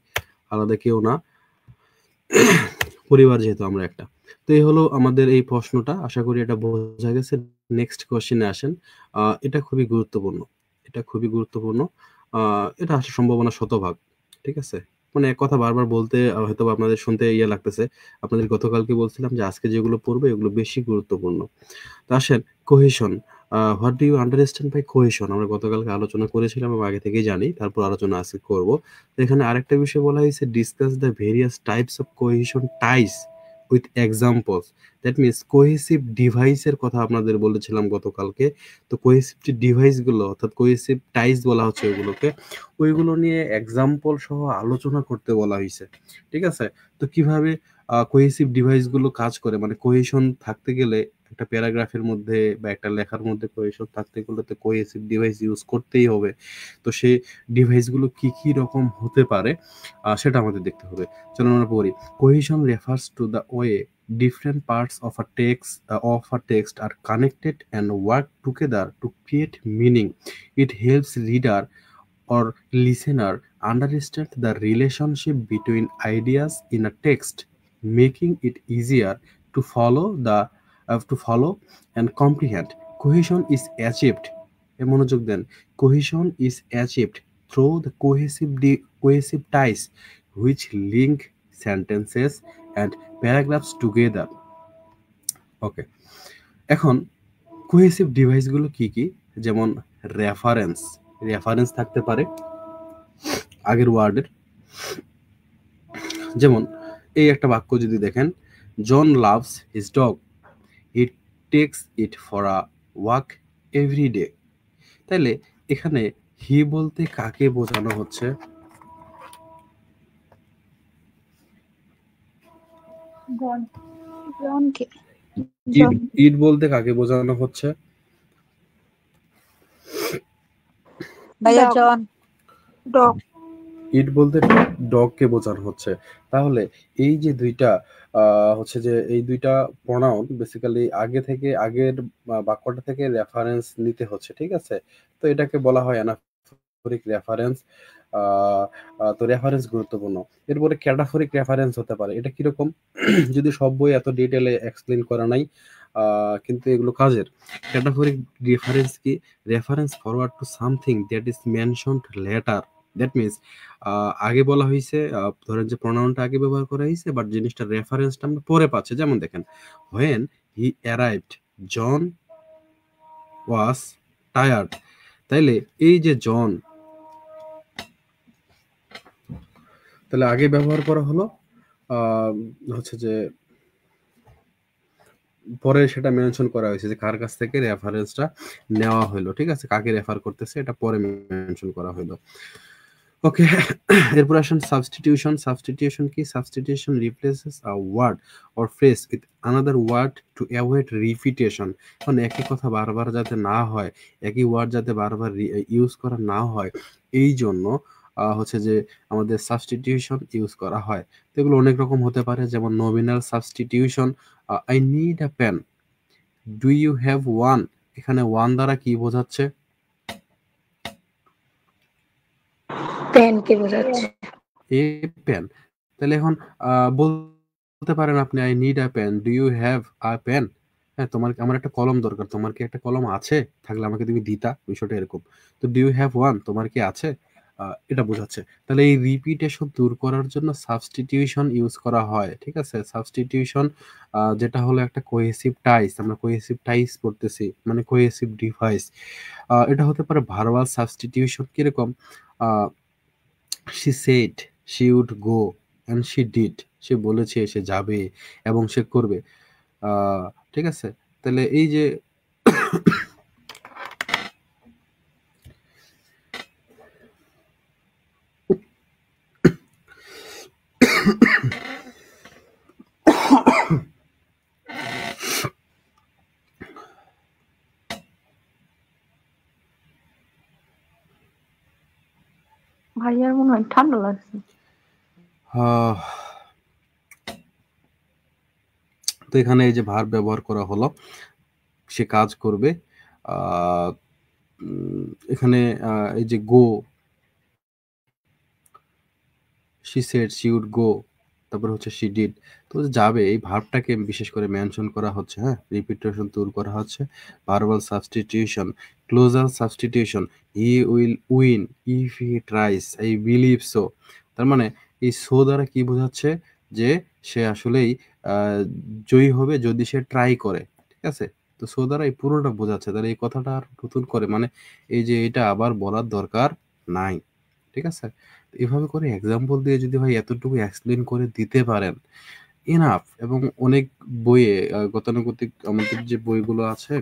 আলাদা কেউ না। পরিবার যেহেতু আমরা একটা। তো এই হলো আমাদের এই প্রশ্নটা। আশা করি এটা বোঝা গেছে। নেক্সট কোয়েশ্চেন এ আসেন। এটা খুবই গুরুত্বপূর্ণ। এটা খুবই গুরুত্বপূর্ণ। আ এটা আসার সম্ভাবনা শতভাগ। ঠিক আছে? মানে এক কথা বারবার বলতে হয়তোবা আপনাদের শুনতে ইয়ে লাগতেছে। আপনাদের গতকালকে বলছিলাম যে আজকে যেগুলো পড়বো এগুলো বেশি গুরুত্বপূর্ণ। তো আসেন cohesion. What do you understand by cohesion? আমরা গতকালকে আলোচনা করেছিলাম এবং আগে থেকেই জানি। তারপর আলোচনা আজকে করব। তো এখানে আরেকটা বিষয় বলা হয়েছে discuss the various types of cohesion ties with examples. That means cohesive device এর কথা আপনাদের বলেছিলাম গতকালকে। তো কোহেসিভ যে ডিভাইস গুলো অর্থাৎ কোহেসিভ টাইস বলা হচ্ছে ওইগুলোকে, ওইগুলো নিয়ে এক্সাম্পল সহ আলোচনা করতে বলা হইছে। ঠিক আছে? তো কিভাবে কোহেসিভ ডিভাইস গুলো কাজ করে, মানে কোহেশন থাকতে গেলে একটা প্যারাগ্রাফের মধ্যে বা একটা লেখার মধ্যে কোহেশন থাকতে গেলে তো কোহেসিভ ডিভাইস ইউজ করতেই হবে। তো সেই ডিভাইস গুলো কি, কি রকম হতে পারে সেটা আমাদের দেখতে হবে। চলুন আমরা পড়ি। Cohesion refers to the way different parts of a text are connected and work together to create meaning. It helps reader or listener understand the relationship between ideas in a text, making it easier to follow and comprehend. Cohesion is achieved. এ মনোযোগ দেন। Cohesion is achieved through the cohesive ties which link sentences and paragraphs together. ওকে, এখন cohesive ডিভাইসগুলো কি কি? যেমন reference থাকতে পারে আগের ওয়ার্ডের। যেমন এই একটা বাক্য যদি দেখেন, John loves his dog, he takes it for a walk every day. তাইলে এখানে হি বলতে কাকে বোঝানো হচ্ছে? জনকে ইট বলতে কাকে বোঝানো হচ্ছে? ভাইয়া Dog. জন। ডগ ইট বলতে ডগকে বোঝানো হচ্ছে। তাহলে এই যে দুইটা হচ্ছে যে এই দুইটা প্রনাউন বেসিক্যালি আগের বাক্যটা থেকে রেফারেন্স নিতে হচ্ছে। ঠিক আছে? তো এটাকে বলা হয় অ্যানাফোরিক রেফারেন্স। আ আ তো রেফারেন্স গুরুত্বপূর্ণ। এরপরে ক্যাটাফোরিক রেফারেন্স হতে পারে। এটা কিরকম? যদি সব বই এত ডিটেইলে এক্সপ্লেইন করা নাই, কিন্তু এগুলো কাজের। ক্যাটাফোরিক রেফারেন্স কি? Reference forward to something that is mentioned letter. That means আগে বলা হইছে, ধরেন যে প্রনাউনটা আগে ব্যবহার করা হইছে বাট জিনিসটার রেফারেন্সটা আমরা পরে পাচ্ছি। যেমন দেখেন, when he arrived John was tired। তাইলে এই যে জন, তাহলে আগে ব্যবহার করা হলো, হচ্ছে যে পরে সেটা মেনশন করা হয়েছে যে কার কাছ থেকে রেফারেন্সটা নেওয়া হলো। ঠিক আছে? কাকে রেফার করতেছে এটা পরে মেনশন করা হলো। ওকে, এরপর আসেন সাবস্টিটিউশন। সাবস্টিটিউশন কি? Substitution replaces a word or phrase with another word to avoid repetition. মানে একই কথা বারবার যাতে না হয়, একই ওয়ার্ড যাতে বারবার ইউজ করা না হয়, এই জন্য হচ্ছে যে আমাদের সাবস্টিটিউশন ইউজ করা হয়। তো এগুলো অনেক রকম হতে পারে, যেমন nominal substitution, I need a pen, do you have one? এখানে ওয়ান দ্বারা কি বোঝাচ্ছে? পেনকে বোঝাচ্ছে। A pen. তাহলে এখন বলতে পারেন আপনি, I need a pen, do you have a pen? হ্যাঁ, আমার একটা কলম দরকার, তোমার কি একটা কলম আছে? থাকলে আমাকে তুমি দিতা, বিষয়টা এরকম। তো ডু ইউ হ্যাভ ওয়ান, তোমার কি আছে? এটা বোঝাচ্ছে। তাহলে এই রিপিটেশন দূর করার জন্য সাবস্টিটিউশন ইউজ করা হয়, ঠিক আছে? সাবস্টিটিউশন যেটা হলো একটা কোহেসিভ টাইস, আমরা কোহেসিভ টাইস পড়তেছি, মানে কোহেসিভ ডিভাইস। এটা হতে পারে ভার্বাল সাবস্টিটিউশন। কিরকম? she said she would go and she did, সে বলেছে সে যাবে এবং সে করবে। ঠিক আছে? তাহলে এই যে ভাইয়ার মনে হয় ঠান্ডা লাগছে। আহ, তো এখানে এই যে ভার্ব ব্যবহার করা হলো, সে কাজ করবে। আহ, এখানে এই যে গো, she said she would go, তারপর হচ্ছে she did। তো যাবে, এই ভার্বটাকে বিশেষ করে মেনশন করা হচ্ছে। হ্যাঁ, রিপিটেশন দূর করা হচ্ছে। Verbal substitution, ক্লোজাল substitution, he will win if he thrice, I believe so. তার মানে এই সো দ্বারা কি বোঝাচ্ছে? যে সে আসলেই জয়ী হবে যদি সে ট্রাই করে, ঠিক আছে? তো সো দ্বারা এই পুরোটা বোঝাচ্ছে। তাহলে এই কথাটা আর নতুন করে, মানে এই যে এটা আবার বলার দরকার নাই, ঠিক আছে? এভাবে করে এক্সাম্পল দিয়ে যদি ভাই এতটুকু এক্সপ্লেন করে দিতে পারেন, এনাফ। এবং অনেক বইয়ে গতানুগতিক আমাদের যে বইগুলো আছে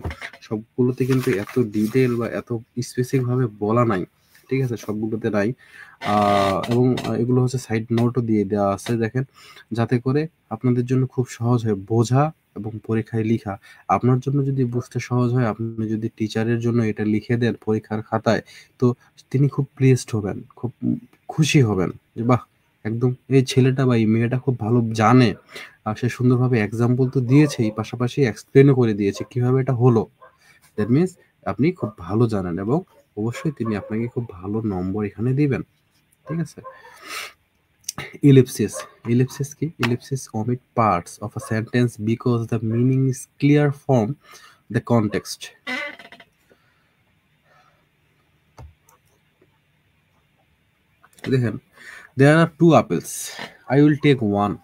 সবগুলোতে কিন্তু এত ডিটেল বা এত স্পেসিফিক ভাবে বলা নাই, ঠিক আছে? সবগুলোতে নাই। এবং এগুলো হচ্ছে সাইড নোটও দিয়ে দেওয়া আছে, দেখেন, যাতে করে আপনাদের জন্য খুব সহজ হয় বোঝা এবং পরীক্ষায় লিখা। আপনার জন্য যদি বুঝতে সহজ হয়, আপনি যদি টিচারের জন্য এটা লিখে দেন পরীক্ষার খাতায়, তো তিনি খুব প্লেসড হবেন, খুব খুশি হবেন যে বাহ, একদম এই ছেলেটা বা এই মেয়েটা খুব ভালো জানে। আর সে সুন্দরভাবে এক্সাম্পল তো দিয়েছেই, পাশাপাশি এক্সপ্লেনও করে দিয়েছে কিভাবে এটা হলো। দ্যাট মিনস আপনি খুব ভালো জানেন এবং অবশ্যই তিনি আপনাকে খুব ভালো নম্বর এখানে দিবেন, ঠিক আছে? ইলিপসিস, ইলিপসিস কি? ইলিপসিস omit parts of a sentence because the meaning is clear from the context. দেখেন, there are two apples, I will take one.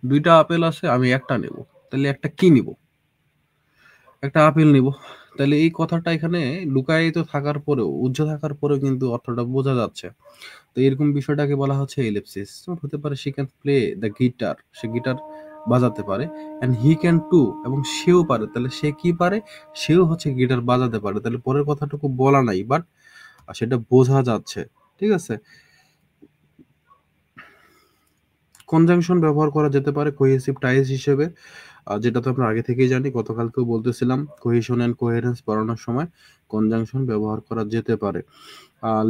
দুইটা আপেল আছে, আমি একটা নেব। তাহলে একটা কি নিব? একটা আপেল নিব। তাহলে এই কথাটা এখানে লুকায়িত থাকার পরেও, উজ্জ্ব থাকার পরেও কিন্তু অর্থটা বোঝা যাচ্ছে। তো এরকম বিষয়টাকে বলা হচ্ছে এলিপসিস। হতে পারে she can play the guitar, say guitar বাজাতে পারে, and he can too, এবং সেও পারে। তাহলে সে কি পারে? সেও হচ্ছে গিটার বাজাতে পারে। তাহলে পরের কথাটুকু বলা নাই, বাট সেটা বোঝা যাচ্ছে, ঠিক আছে? কনজাংশন ব্যবহার করা যেতে পারে কোহেসিভ টাইস হিসেবে, যেটা তো আমরা আগে থেকেই জানি, গতকালকেও বলতেছিলাম কোহেশন অ্যান্ড কোহেরেন্স পড়ানোর সময় কনজাংশন ব্যবহার করা যেতে পারে।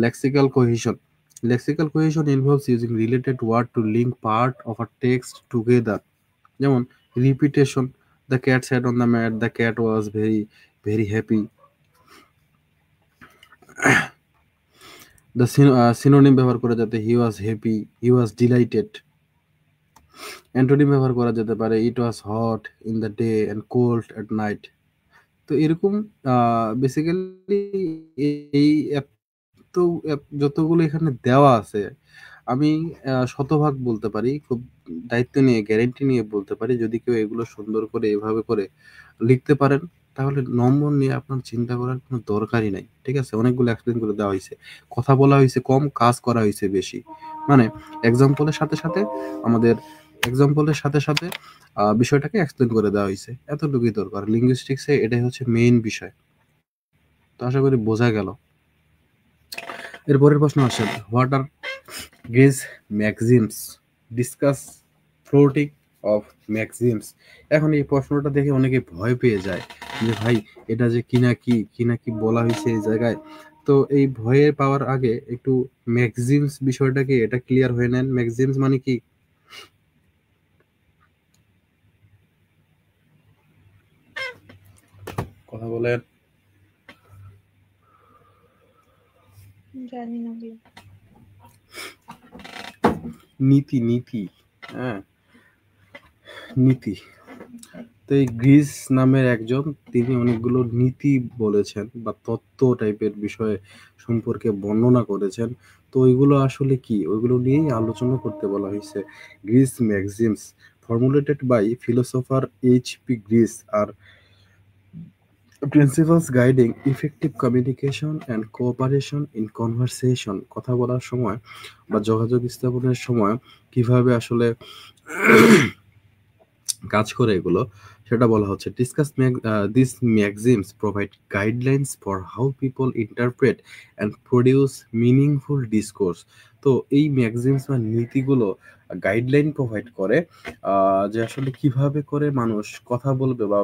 Lexical cohesion, lexical cohesion involves using related word to link part of a text together. যেমন repetition, the cat sat on the mat, the cat was very very happy. The synonym ব্যবহার করা যাতে he was happy, he was delighted. Antonym ব্যবহার করা যেতে পারে it was hot in the day and cold at night. তো এরকম basically এই যতগুলো এখানে দেওয়া আছে, আমি শতভাগ বলতে পারি, খুব দায়িত্ব নিয়ে গ্যারেন্টি নিয়ে বলতে পারি, যদি কেউ এগুলো সুন্দর করে এভাবে করে লিখতে পারেন, তাহলে নম্বর নিয়ে আপনার চিন্তা করার কোনো দরকারই নাই, ঠিক আছে? অনেকগুলো এক্সপ্লেন করে দেওয়া হয়েছে, কথা বলা হয়েছে কম, কাজ করা হয়েছে বেশি। মানে এক্সাম্পলের সাথে সাথে আমাদের এক্সাম্পলের সাথে সাথে বিষয়টাকে এক্সপ্লেন করে দেওয়া হয়েছে, এতটুকুই দরকার। লিঙ্গুইস্টিক্সে এটাই হচ্ছে মেইন বিষয়। তো আশা করি বোঝা গেল। এরপরের প্রশ্ন আসেন, what are gauge maxims, discuss floating of maxims. এখন এই প্রশ্নটা দেখে অনেকে ভয় পেয়ে যায় যে ভাই এটা যে কি না কি বলা হয়েছে এই জায়গায়। তো এই ভয়ে পাওয়ার আগে একটু ম্যাক্সিমস বিষয়টাকে এটা ক্লিয়ার হয়ে নেন। ম্যাক্সিমস মানে কি? কথা বলেন। জানি না ভাইয়া। নীতি নীতি হ্যাঁ নীতি। তো এই গ্রিস নামের একজন, তিনি অনেকগুলো নীতি বলেছেন বা তত্ত্ব টাইপের বিষয় সম্পর্কে বর্ণনা করেছেন। তো ওইগুলো আসলে কি, ওইগুলো নিয়েই আলোচনা করতে বলা হয়েছে। Greece maxims formulated by philosopher H.P. Greece are principles guiding effective communication and cooperation in conversation। কথা বলার সময় বা যোগাযোগ স্থাপনের সময় কিভাবে আসলে কাজ করে এগুলো, সেটা বলা হচ্ছে। Discuss this maxims provide guidelines for how people interpret and produce meaningful discourse. তো এই ম্যাগজিমস বা নীতিগুলো গাইডলাইন প্রোভাইড করে যে আসলে কিভাবে করে মানুষ কথা বলবে বা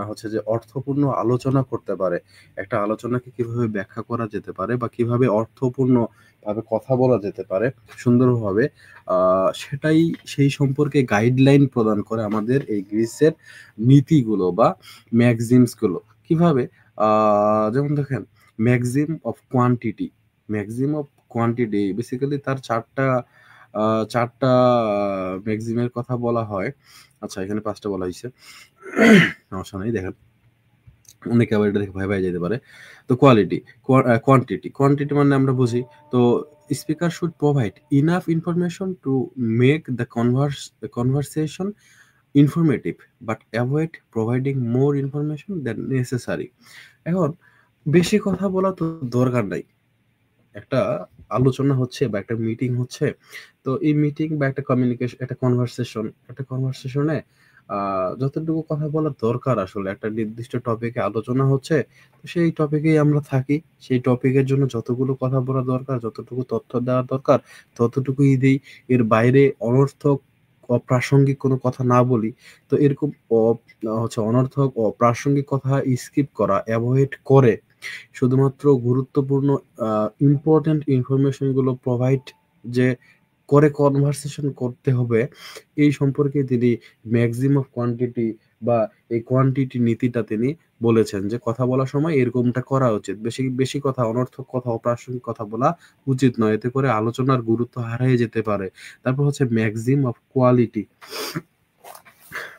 হচ্ছে যে অর্থপূর্ণ আলোচনা করতে পারে, একটা আলোচনাকে কিভাবে ব্যাখ্যা করা যেতে পারে বা কিভাবে অর্থপূর্ণ ভাবে কথা বলা যেতে পারে সুন্দরভাবে, সেটাই সেই সম্পর্কে গাইডলাইন প্রদান করে আমাদের এই গ্রিসের নীতিগুলো বা ম্যাগজিমসগুলো। কিভাবে, যেমন দেখেন maxim of quantity. Maxim of quantity basically তার চারটা ম্যাগজিমের কথা বলা হয়। আচ্ছা, এখানে 5টা বলা হয়েছে, সমস্যা নেই। দেখেন অনেকে আবার এটা দেখে ভয় যেতে পারে। তো কোয়ালিটি, কোয়ান্টিটি। কোয়ান্টিটি মানে আমরা বুঝি, তো speaker should provide enough information to make the conversation informative but avoid providing more information than necessary. এখন বেশি কথা বলা তো দরকার নাই, একটা আলোচনা হচ্ছে বা একটা মিটিং হচ্ছে, তো এই মিটিং বা একটা কমিউনিকেশন, একটা কনভারসেশনে যতটুকু কথা বলার দরকার, আসলে একটা নির্দিষ্ট টপিকে আলোচনা হচ্ছে, তো সেই টপিকেই আমরা থাকি। সেই টপিকের জন্য যতগুলো কথা বলা দরকার, যতটুকু তথ্য দেওয়া দরকার, ততটুকুই দিই। এর বাইরে অনর্থক অপ্রাসঙ্গিক কোনো কথা না বলি। তো এরকম অনর্থক অপ্রাসঙ্গিক কথা স্কিপ করা, অ্যাভয়েড করে শুধুমাত্র গুরুত্বপূর্ণ ইম্পর্টেন্ট ইনফরমেশন গুলো প্রোভাইড যে করে কনভারসেশন করতে হবে, এই সম্পর্কে তিনি ম্যাক্সিমাম অফ কোয়ান্টিটি বা এই কোয়ান্টিটি নীতিটা তিনি বলেছেন যে কথা বলার সময় এরকমটা করা উচিত। বেশি বেশি কথা, অনর্থক কথা, অপ্রাসঙ্গিক কথা বলা উচিত নয়, এতে করে আলোচনার গুরুত্ব হারিয়ে যেতে পারে। তারপর হচ্ছে Maxim of quality.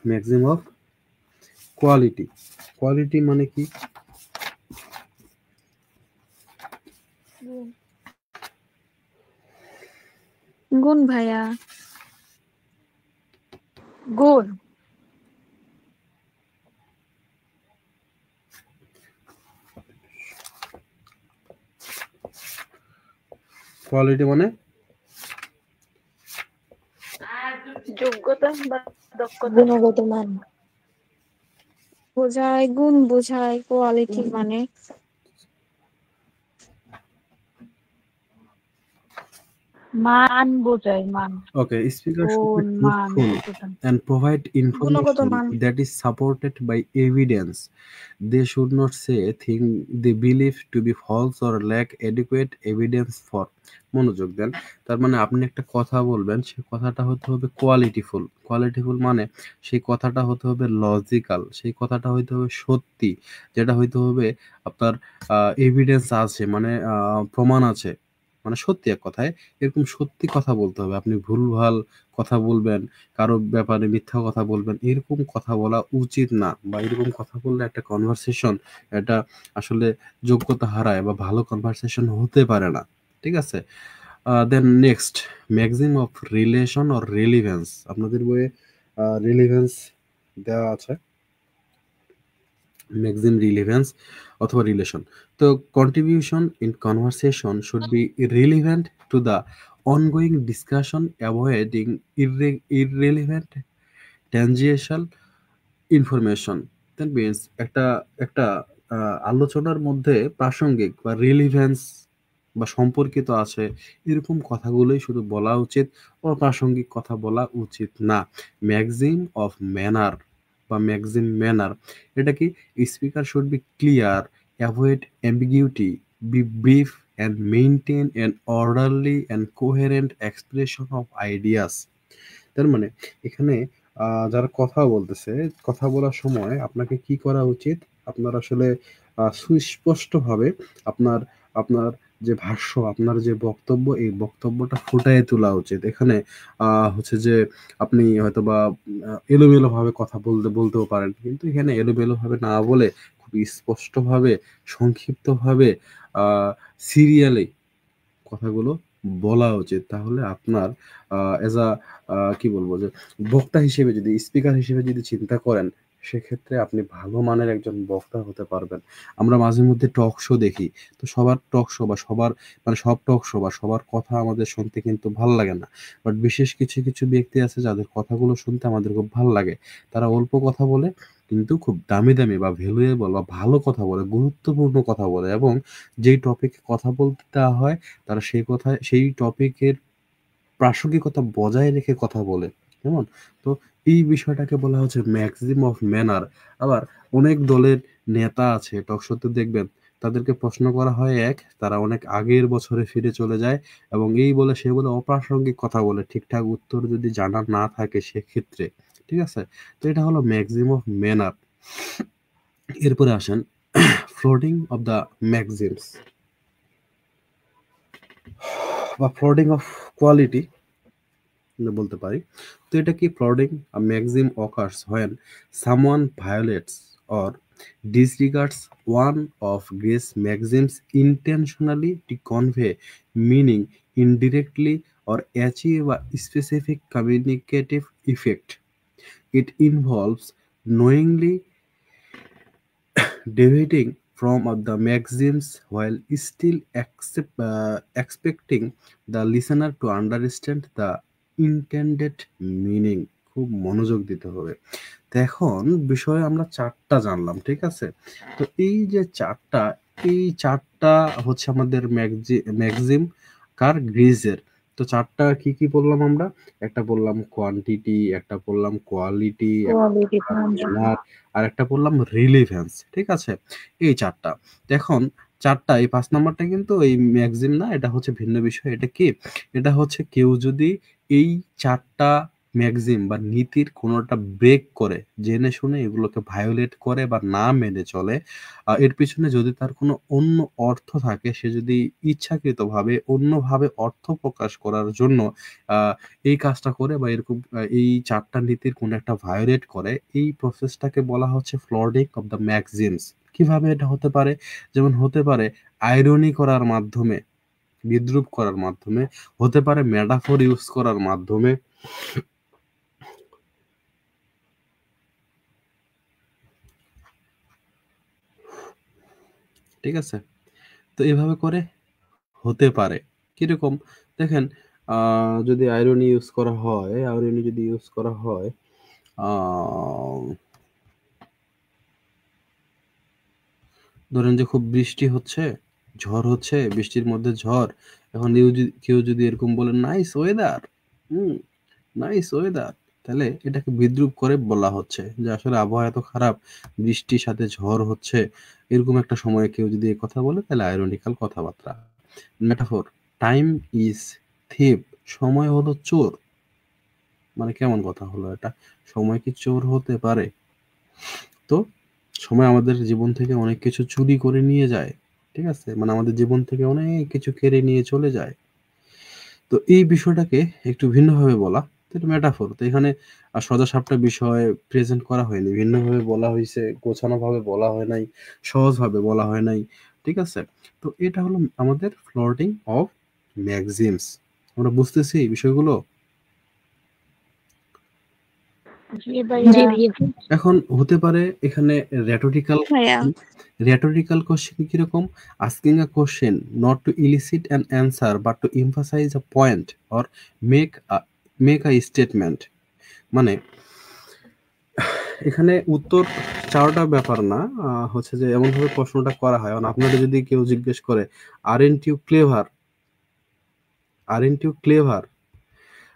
Maxim of quality, quality মানে কি? গুণ ভাইয়া। গুণ। কোয়ালিটি মানে যোগ্যতা বা দক্ষতা। গুণগত মান। বোঝায়, গুণ বোঝায়, কোয়ালিটি মানে মান বোঝায়, মান। Okay, speaker should be গুণ, মান, truthful যোগ্যতা। and provide গুণগত information মান। that is supported by evidence. They should not say things they believe to be false or lack adequate evidence for. মনোযোগ দেন। তার মানে আপনি একটা কথা বলবেন, সেই কথাটা হতে হবে কোয়ালিটিফুল। কোয়ালিটিফুল মানে সেই কথাটা হতে হবে লজিক্যাল, সেই কথাটা হইতে হবে সত্যি, যেটা হইতে হবে আপনার এভিডেন্স আছে, মানে প্রমাণ আছে, মানে সত্যি। এক কথায় এরকম সত্যি কথা বলতে হবে। আপনি ভুলভাল কথা বলবেন, কারো ব্যাপারে মিথ্যা কথা বলবেন, এরকম কথা বলা উচিত না। বা এরকম কথা বললে একটা কনভারসেশন, এটা আসলে যোগ্যতা হারায় বা ভালো কনভারসেশন হতে পারে না। ঠিক আছে? Then next, maxim of relation or relevance. আপনাদের বইয়ে রিলেভেন্স দেওয়া আছে, ম্যাক্সিম রিলেভেন্স অথবা রিলেশন। তো contribution in conversation should be relevant to the ongoing discussion, avoiding irrelevant tangential information. That means একটা একটা আলোচনার মধ্যে প্রাসঙ্গিক বা রিলিভেন্স বা সম্পর্কিত আছে এরকম কথাগুলোই শুধু বলা উচিত, অপ্রাসঙ্গিক কথা বলা উচিত না। ম্যাক্সিম অফ ম্যানার বা ম্যাক্সিম ম্যানার, এটা কি? Speaker should be clear, avoid ambiguity, be brief and maintain an orderly and coherent expression of ideas. তার মানে এখানে যারা কথা বলতেছে, কথা বলার সময় আপনাকে কি করা উচিত? আপনার আসলে সুস্পষ্টভাবে আপনার আপনার যে ভাষ্য, আপনার যে বক্তব্য, এই বক্তব্যটা ফুটায়ে তোলা উচিত। এখানে হচ্ছে যে আপনি হয়তোবা এলোমেলোভাবে কথা বলতেও পারেন, কিন্তু এখানে এলোমেলোভাবে না বলে খুব স্পষ্টভাবে, সংক্ষিপ্তভাবে, সিরিয়ালি কথাগুলো বলা উচিত। তাহলে আপনার এজ আ কি বলবো, যে বক্তা হিসেবে, যদি স্পিকার হিসেবে যদি চিন্তা করেন, সেক্ষেত্রে আপনি ভালো মানের একজন বক্তা হতে পারবেন। আমরা মাঝে মধ্যে টক শো দেখি, তো সবার টক শো বা সবার, মানে সব টক শো বা সবার কথা আমাদের শুনতে কিন্তু ভাল লাগে না। বাট বিশেষ কিছু কিছু ব্যক্তি আছে যাদের কথাগুলো শুনতে আমাদের খুব ভাল লাগে। তারা অল্প কথা বলে, কিন্তু খুব দামি দামি বা ভ্যালুয়েবল বা ভালো কথা বলে, গুরুত্বপূর্ণ কথা বলে, এবং যেই টপিকে কথা বলতে দেওয়া হয় তারা সেই টপিকের প্রাসঙ্গিকতা বজায় রেখে কথা বলে। কেমন? তো এই বিষয়টাকে বলা হচ্ছে ম্যাক্সিম অফ ম্যানার। আবার অনেক দলের নেতা আছে, টকশোতে দেখবেন তাদেরকে প্রশ্ন করা হয় তারা অনেক আগের বছরে ফিরে চলে যায় এবং এই বলে সে বলে অপ্রাসঙ্গিক কথা বলে, ঠিকঠাক উত্তর যদি জানা না থাকে সেক্ষেত্রে। ঠিক আছে? তো এটা হলো ম্যাক্সিম অফ ম্যানার। এরপরে আসেন ফ্লোটিং অফ দ্য ম্যাক্সিমস বা ফ্লোটিং অফ কোয়ালিটি বলতে পারি। তো এটা কি? Floating a maxim occurs when someone violates or disregards one of these maxims intentionally to convey meaning indirectly or achieve a specific communicative effect. It involves knowingly deviating from the maxims while still expecting the listener to understand the intended meaning. খুব মনোযোগ দিতে হবে। তো এখন বিষয়ে আমরা চারটা জানলাম, ঠিক আছে? তো এই যে চারটা হচ্ছে আমাদের ম্যাক্সিম কার? গ্রিজের। তো চারটা কি কি বললাম আমরা? একটা বললাম কোয়ান্টিটি, একটা বললাম কোয়ালিটি, কোয়ালিটি আর একটা বললাম রিলিভেন্স। ঠিক আছে? এই চারটা। এখন চারটা, এই 5 নাম্বারটা কিন্তু এই ম্যাক্সিম না, এটা হচ্ছে ভিন্ন বিষয়। এটা কি? এটা হচ্ছে কেউ যদি এই চারটা ম্যাক্সিম বা নীতির কোনোটা ব্রেক করে, জেনে শুনে এগুলোকে ভায়োলেট করে বা না মেনে চলে, এর পিছনে যদি তার কোনো অন্য অর্থ থাকে, সে যদি ইচ্ছাকৃতভাবে অন্যভাবে অর্থ প্রকাশ করার জন্য এই কাজটা করে বা এরকম এই চারটা নীতির কোনো একটা ভায়োলেট করে, এই প্রসেসটাকে বলা হচ্ছে ফ্লডিং অফ দ্য ম্যাক্সিমস। কিভাবে এটা হতে পারে? যেমন হতে পারে আইরনি করার মাধ্যমে, বিদ্রূপ করার মাধ্যমে, হতে পারে মেটাফোর ইউজ করার মাধ্যমে, ঠিক আছে? তো এভাবে করে হতে পারে। কিরকম? দেখেন, যদি আইরনি ইউজ করা হয়, ধরেন যে খুব বৃষ্টি হচ্ছে, ঝড় হচ্ছে, বৃষ্টির মধ্যে ঝড়। এখন কেউ যদি এরকম বলে নাইস ওয়েদার, হুম, নাইস ওয়েদার, তাহলে এটাকে বিদ্রূপ করে বলা হচ্ছে যে আসলে আবহাওয়া এত খারাপ, বৃষ্টির সাথে ঝড় হচ্ছে, এরকম একটা সময়ে কেউ যদি এই কথা বলে, তাহলে আইরনিক্যাল কথাবার্তা। মেটাফোর, টাইম ইজ থিপ, সময় হলো চোর। মানে কেমন কথা হলো এটা? সময় কি চোর হতে পারে? তো সময় আমাদের জীবন থেকে অনেক কিছু চুরি করে নিয়ে যায়। ঠিক আছে? মানে আমাদের জীবন থেকে অনেক কিছু কেড়ে নিয়ে চলে যায়। তো এই বিষয়টাকে একটু ভিন্নভাবে বলা, তো এটা মেটাফোর। তো এখানে সোজাসাপটা বিষয় প্রেজেন্ট করা হয়নি, ভিন্নভাবে বলা হয়েছে, গোছানোভাবে বলা হয় নাই, সহজভাবে বলা হয় নাই। ঠিক আছে? তো এটা হলো আমাদের ফ্লোটিং অফ ম্যাক্সিমস। আমরা বুঝতেছি এই বিষয়গুলো? জি ভাইয়া। এখন হতে পারে এখানে ভাইয়া rhetorical question কিরকম? asking a question not to elicit an answer but to emphasize a point or make a statement। মানে এখানে উত্তর চাওয়াটা ব্যাপার না, হচ্ছে যে এমনভাবে প্রশ্নটা করা হয়। আপনাদের যদি কেউ জিজ্ঞেস করে aren't you clever,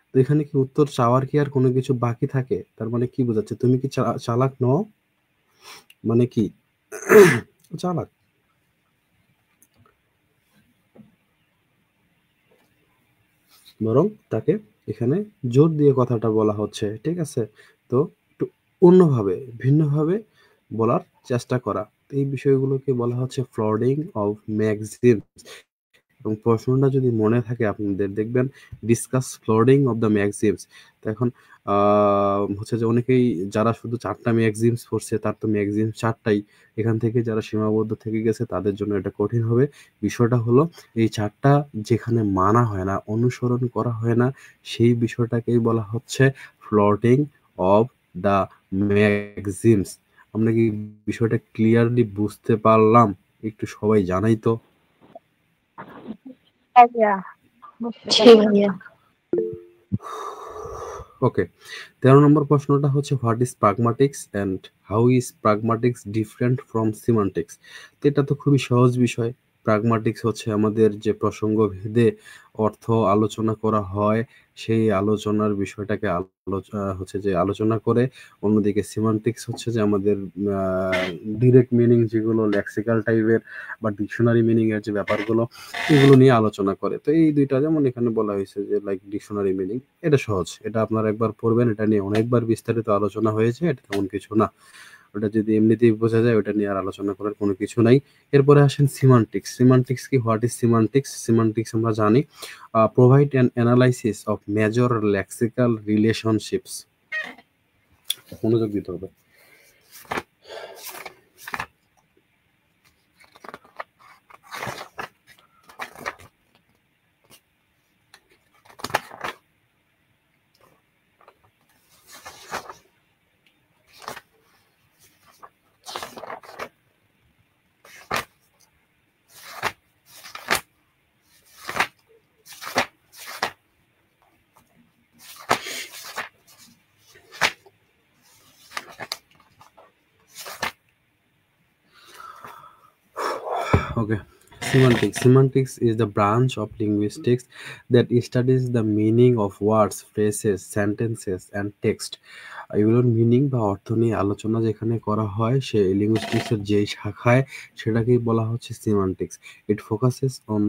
তো এখানে কি উত্তর চাওয়ার কি আর কোনো কিছু বাকি থাকে? তার মানে কি বোঝাচ্ছে? তুমি কি চালাক নও? মানে কি? চালাক। বরং তাকে এখানে জোর দিয়ে কথাটা বলা হচ্ছে। ঠিক আছে? তো একটু অন্যভাবে, ভিন্নভাবে বলার চেষ্টা করা। এই বিষয়গুলোকে বলা হচ্ছে ফ্লোটিং অফ ম্যাক্সিমস। এবং প্রশ্নটা যদি মনে থাকে আপনাদের, দেখবেন ডিসকাস ফ্লোডিং অফ দ্য ম্যাক্সিমস। তো এখন হচ্ছে যে অনেকেই যারা শুধু 4টা ম্যাক্সিমস পড়ছে, তার তো ম্যাক্সিমস 4টাই, এখান থেকে যারা সীমাবদ্ধ থেকে গেছে তাদের জন্য এটা কঠিন হবে। বিষয়টা হলো এই 4টা যেখানে মানা হয় না, অনুসরণ করা হয় না, সেই বিষয়টাকেই বলা হচ্ছে ফ্লোটিং অফ দ্য ম্যাক্সিমস। আমরা কি বিষয়টা ক্লিয়ারলি বুঝতে পারলাম? একটু সবাই জানাই তো। ভাইয়া বুঝতে জি পারলাম। ভাইয়া। ওকে, 13 নম্বর প্রশ্নটা হচ্ছে what is pragmatics and how is pragmatics different from semantics. তো এটা তো খুবই সহজ বিষয়। প্রাগমাটিক্স হচ্ছে আমাদের যে প্রসঙ্গ ভেদে অর্থ আলোচনা করা হয়, সেই আলোচনার বিষয়টাকে হচ্ছে যে আলোচনা করে। অন্যদিকে সিমান্টিক্স হচ্ছে যে আমাদের ডিরেক্ট মিনিং, যেগুলো লেক্সিক্যাল টাইপের বা ডিকশনারি মিনিং এর যে ব্যাপারগুলো, এগুলো নিয়ে আলোচনা করে। তো এই দুইটা যেমন এখানে বলা হয়েছে যে লাইক ডিকশনারি মিনিং, এটা সহজ, এটা আপনারা একবার পড়বেন, এটা নিয়ে অনেকবার বিস্তারিত আলোচনা হয়েছে, এটা তেমন কিছু না। ওটা যদি এমনিতেই বোঝা যায়, ওটা নিয়ে আর আলোচনা করার কোনো কিছু নাই। এরপরে আসেন সিমান্টিক্স। সিমান্টিক্স কি? What is সিমান্টিক্স? সিমান্টিক্স আমরা জানি provide an analysis of major lexical relationships. মনোযোগ দিতে হবে। Okay. Semantics. Semantics is the branch of linguistics that studies the meaning of words, phrases, sentences, and text. এগুলোর মিনিং বা অর্থ নিয়ে আলোচনা যেখানে করা হয়, সে লিঙ্গুইস্টিক্সের যেই শাখায়, সেটাকেই বলা হচ্ছে semantics. It focuses on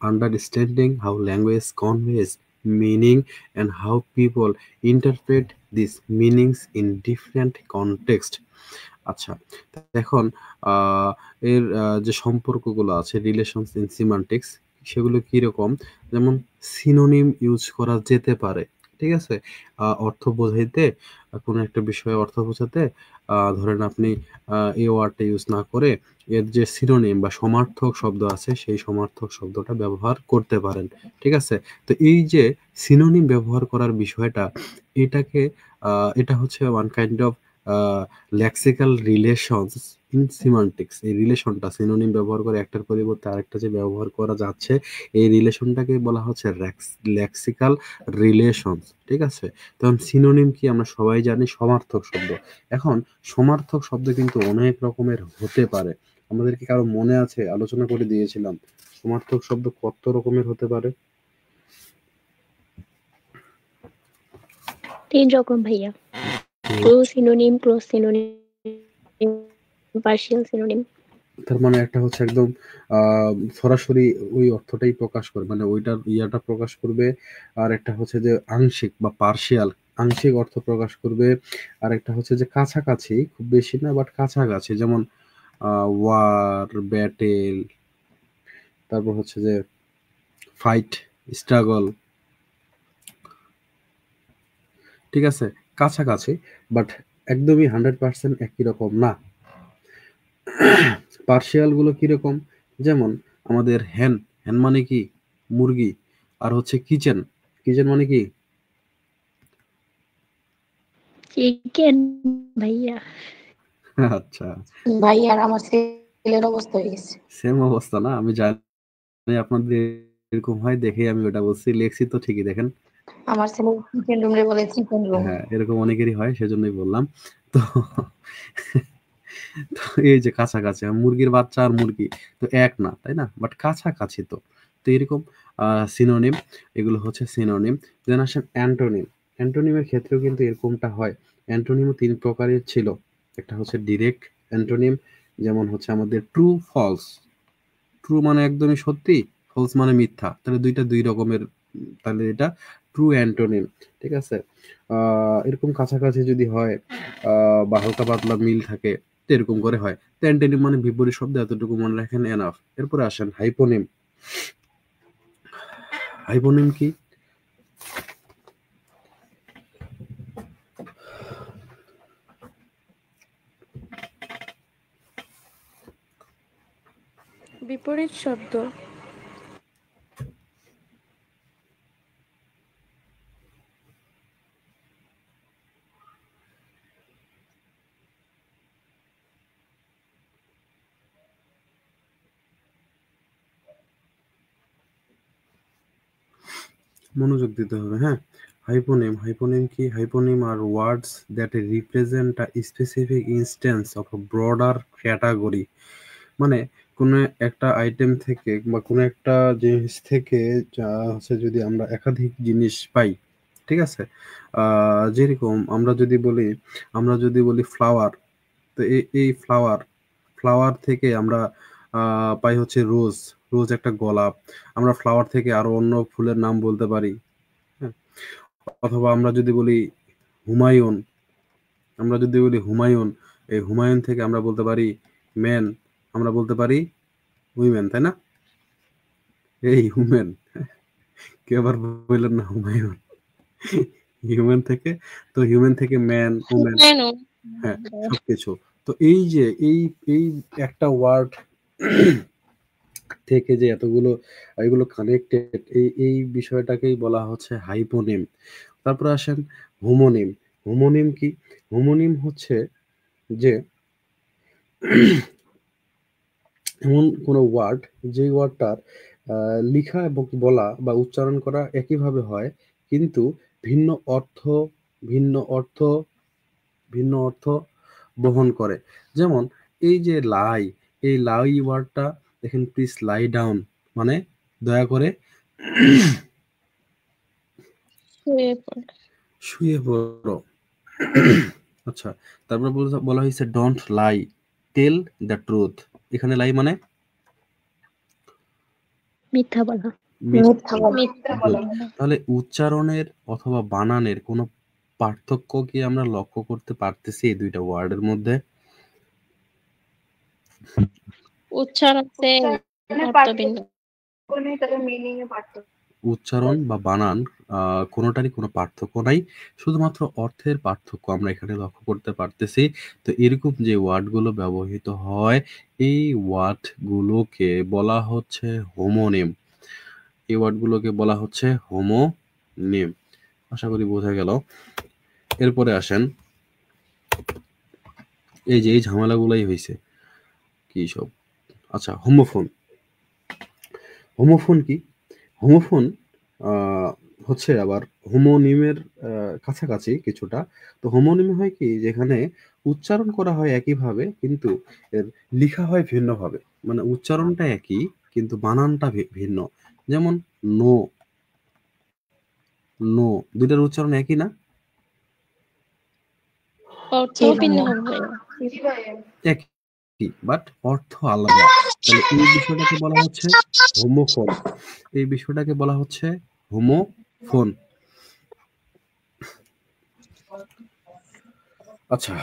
understanding how language conveys meaning and how people interpret these meanings in different context. আচ্ছা, এখন এর যে সম্পর্কগুলো আছে, রিলেশনস ইন সিমান্টিক্স, সেগুলো কিরকম? যেমন সিনোনিম ইউজ করা যেতে পারে, ঠিক আছে, অর্থ বোঝাইতে, কোনো একটা বিষয়ে অর্থ বোঝাতে। ধরেন আপনি এই ওয়ার্ডটা ইউজ না করে এর যে সিনোনিম বা সমার্থক শব্দ আছে, সেই সমার্থক শব্দটা ব্যবহার করতে পারেন, ঠিক আছে। তো এই যে সিনোনিম ব্যবহার করার বিষয়টা, এটাকে এটা হচ্ছে one kind of lexical relations in semantics. এই রিলেশনটা সিনোনিম ব্যবহার করে একটার পরিবর্তে আরেকটা যে ব্যবহার করা যাচ্ছে, এই রিলেশনটাকে বলা হচ্ছে লেক্সিক্যাল রিলেশনস, ঠিক আছে। তখন সিনোনিম কি? আমরা সবাই জানি সমার্থক শব্দ। এখন সমার্থক শব্দ কিন্তু অনেক রকমের হতে পারে। আমাদের কি কারো মনে আছে? আলোচনা করে দিয়েছিলাম সমার্থক শব্দ কত রকমের হতে পারে। 3 রকম ভাইয়া। True synonym, close synonym, partial synonym. তার মানে একটা হচ্ছে একদম সরাসরি ওই অর্থটাই প্রকাশ করে, মানে ওইটার ইয়াটা প্রকাশ করবে। আর একটা হচ্ছে যে আংশিক বা পার্শিয়াল, আংশিক অর্থ প্রকাশ করবে। আর একটা হচ্ছে যে কাছাকাছি, খুব বেশি না বাট কাছাকাছি, যেমন ওয়ার, ব্যাটেল, তারপর হচ্ছে যে ফাইট, স্ট্রাগল, ঠিক আছে, কাছাকাছি, বাট একদমই 100% একই রকম না। পার্শিয়াল গুলো কিরকম? যেমন আমাদের হ্যান, হ্যান মানে কি? মুরগি। আর হচ্ছে কিচেন, কিচেন মানে কি? চিকেন ভাইয়া। আচ্ছা, ভাইয়া আর আমার ছেলের অবস্থা হয়ে গেছে। সেম অবস্থা না? আমি জানি আপনাদের এরকম হয়, দেখেই আমি ওটা বলছি। লেখছি তো ঠিকই, দেখেন। আমার ছেলে চিকেন রুম রে বলে চিকেন রুম। হ্যাঁ, এরকম অনেকেরই হয়, সেজন্যই বললাম। তো তো এই যে কাছাকাছি, মুরগির বাচ্চা আর মুরগি তো এক না, তাই না? বাট কাছাকাছি তো। তো এরকম সিনোনিম, এগুলো হচ্ছে সিনোনিম। দেন আসেন অ্যান্টোনিম। অ্যান্টোনিমের ক্ষেত্রেও কিন্তু এরকমটা হয়। অ্যান্টোনিমও 3 প্রকারের ছিল। একটা হচ্ছে ডিরেক্ট অ্যান্টোনিম, যেমন হচ্ছে আমাদের ট্রু, ফলস। ট্রু মানে একদমই সত্যি, ফলস মানে মিথ্যা। তাহলে দুইটা 2 রকমের। তাহলে এটা ট্রু অ্যান্টোনিম, ঠিক আছে। এরকম কাছাকাছি যদি হয় বা হালকা পাতলা মিল থাকে, তো এরকম করে হয়। তো অ্যান্টোনিম মানে বিপরীত শব্দ, এতটুকু মনে রাখেন এনাফ। এরপরে আসেন হাইপোনিম। হাইপোনিম কি? বিপরীত শব্দ। মনোযোগ দিতে হবে, হ্যাঁ। হাইপোনিম কি? Hyponym are words that represent a specific instance of a broader category. মানে কোনো একটা আইটেম থেকে বা কোনো একটা জিনিস থেকে হচ্ছে যদি আমরা একাধিক জিনিস পাই, ঠিক আছে? যেরকম আমরা যদি বলি ফ্লাওয়ার, তো এই ফ্লাওয়ার থেকে আমরা পাই হচ্ছে রোজ একটা গোলাপ। আমরা ফ্লাওয়ার থেকে আরো অন্য ফুলের নাম বলতে পারি, হ্যাঁ। অথবা হুমায়ুন হুমায়ুন, এই হুমায়ুন থেকে আমরা বলতে পারি ম্যান, আমরা বলতে পারি উইমেন, তাই না? এই হুমেন, কে আবার বললেন না হুমায়ুন। হিউম্যান থেকে ম্যান, উমেন, হ্যাঁ, সবকিছু। তো এই যে এই একটা ওয়ার্ড থেকে যে এগুলো কানেক্টেড, এই বিষয়টাকেই বলা হচ্ছে হাইপোনিম। তারপরে আসেন হোমোনিম। হোমোনিম কি? হোমোনিম হচ্ছে যে এমন কোনো ওয়ার্ড, যে ওয়ার্ডটার লিখা এবং বলা বা উচ্চারণ করা একইভাবে হয়, কিন্তু ভিন্ন অর্থ ভিন্ন অর্থ ভিন্ন অর্থ বহন করে। যেমন এই যে এই লাই ওয়ার্ডটা দেখেন, প্লিজ লাই ডাউন মানে দয়া করে শুয়ে পড়ো। আচ্ছা, তারপর বলা হয়েছে don't lie, tell the truth. এখানে লাই মানে মিথ্যা বলা। মিথ্যা বলা। তাহলে উচ্চারণের অথবা বানানের কোনো পার্থক্য কি আমরা লক্ষ্য করতে পারতেছি এই দুইটা ওয়ার্ডের মধ্যে? উচ্চারণ সেম, অর্থ ভিন্ন। উচ্চারণ বা বানান কোনোটারই কোনো পার্থক্য নাই, শুধুমাত্র অর্থের পার্থক্য আমরা এখানে লক্ষ্য করতে পারতেছি। তো এরকম যে ওয়ার্ডগুলো ব্যবহৃত হয়, এই ওয়ার্ডগুলোকে বলা হচ্ছে হোমোনিম। এই ওয়ার্ডগুলোকে বলা হচ্ছে হোমোনিম। আশা করি বোঝা গেল। এরপরে আসেন, এই যে এই ঝামেলাগুলাই হয়েছে কি সব। আচ্ছা, হোমোফোন কি? হোমোফোন হচ্ছে আবার হোমোনিমের কাছাকাছি কিছুটা। তো হোমোনিম হয় কি, যেখানে উচ্চারণ করা হয় একইভাবে কিন্তু এর লিখা হয় ভিন্নভাবে। মানে উচ্চারণটা একই কিন্তু বানানটা ভিন্ন। যেমন নো, দুইটার উচ্চারণ একই না? অর্থও ভিন্ন হবে। একই, বাট অর্থ আলাদা। তাহলে এই বিষয়টাকে বলা হচ্ছে হোমোফোন। এই বিষয়টাকে বলা হচ্ছে হোমোফোন। আচ্ছা,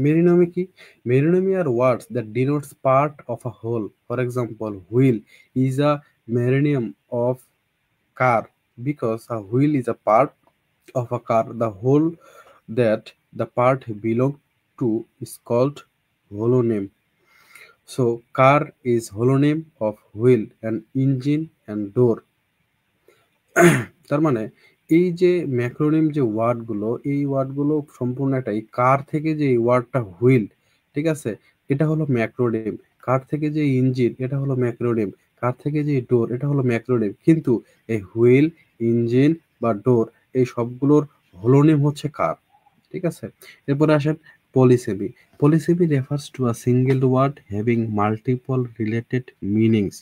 মেরিনোমি কি? Meronymy are words that denotes part of a whole. For example, wheel is a meronym of car, because a wheel is a part of a car. The whole that the part belong to is called holonym. So car is holonym of wheel and engine and door. তার মানে এই যে ম্যাক্রোনিম যে ওয়ার্ডগুলো, এই ওয়ার্ডগুলো সম্পূর্ণ একটাই। কার থেকে যে ওয়ার্ডটা হুইল, ঠিক আছে, এটা হলো ম্যাক্রোনিম। কার থেকে যে ইঞ্জিন, এটা হলো ম্যাক্রোনিম। কার থেকে যে ডোর, এটা হলো ম্যাক্রোনিম। কিন্তু এই হুইল, ইঞ্জিন বা ডোর, এই সবগুলোর হলোনিম হচ্ছে কার, ঠিক আছে। এরপরে আসেন polysemy. Polysemy refers to a single word having multiple related meanings.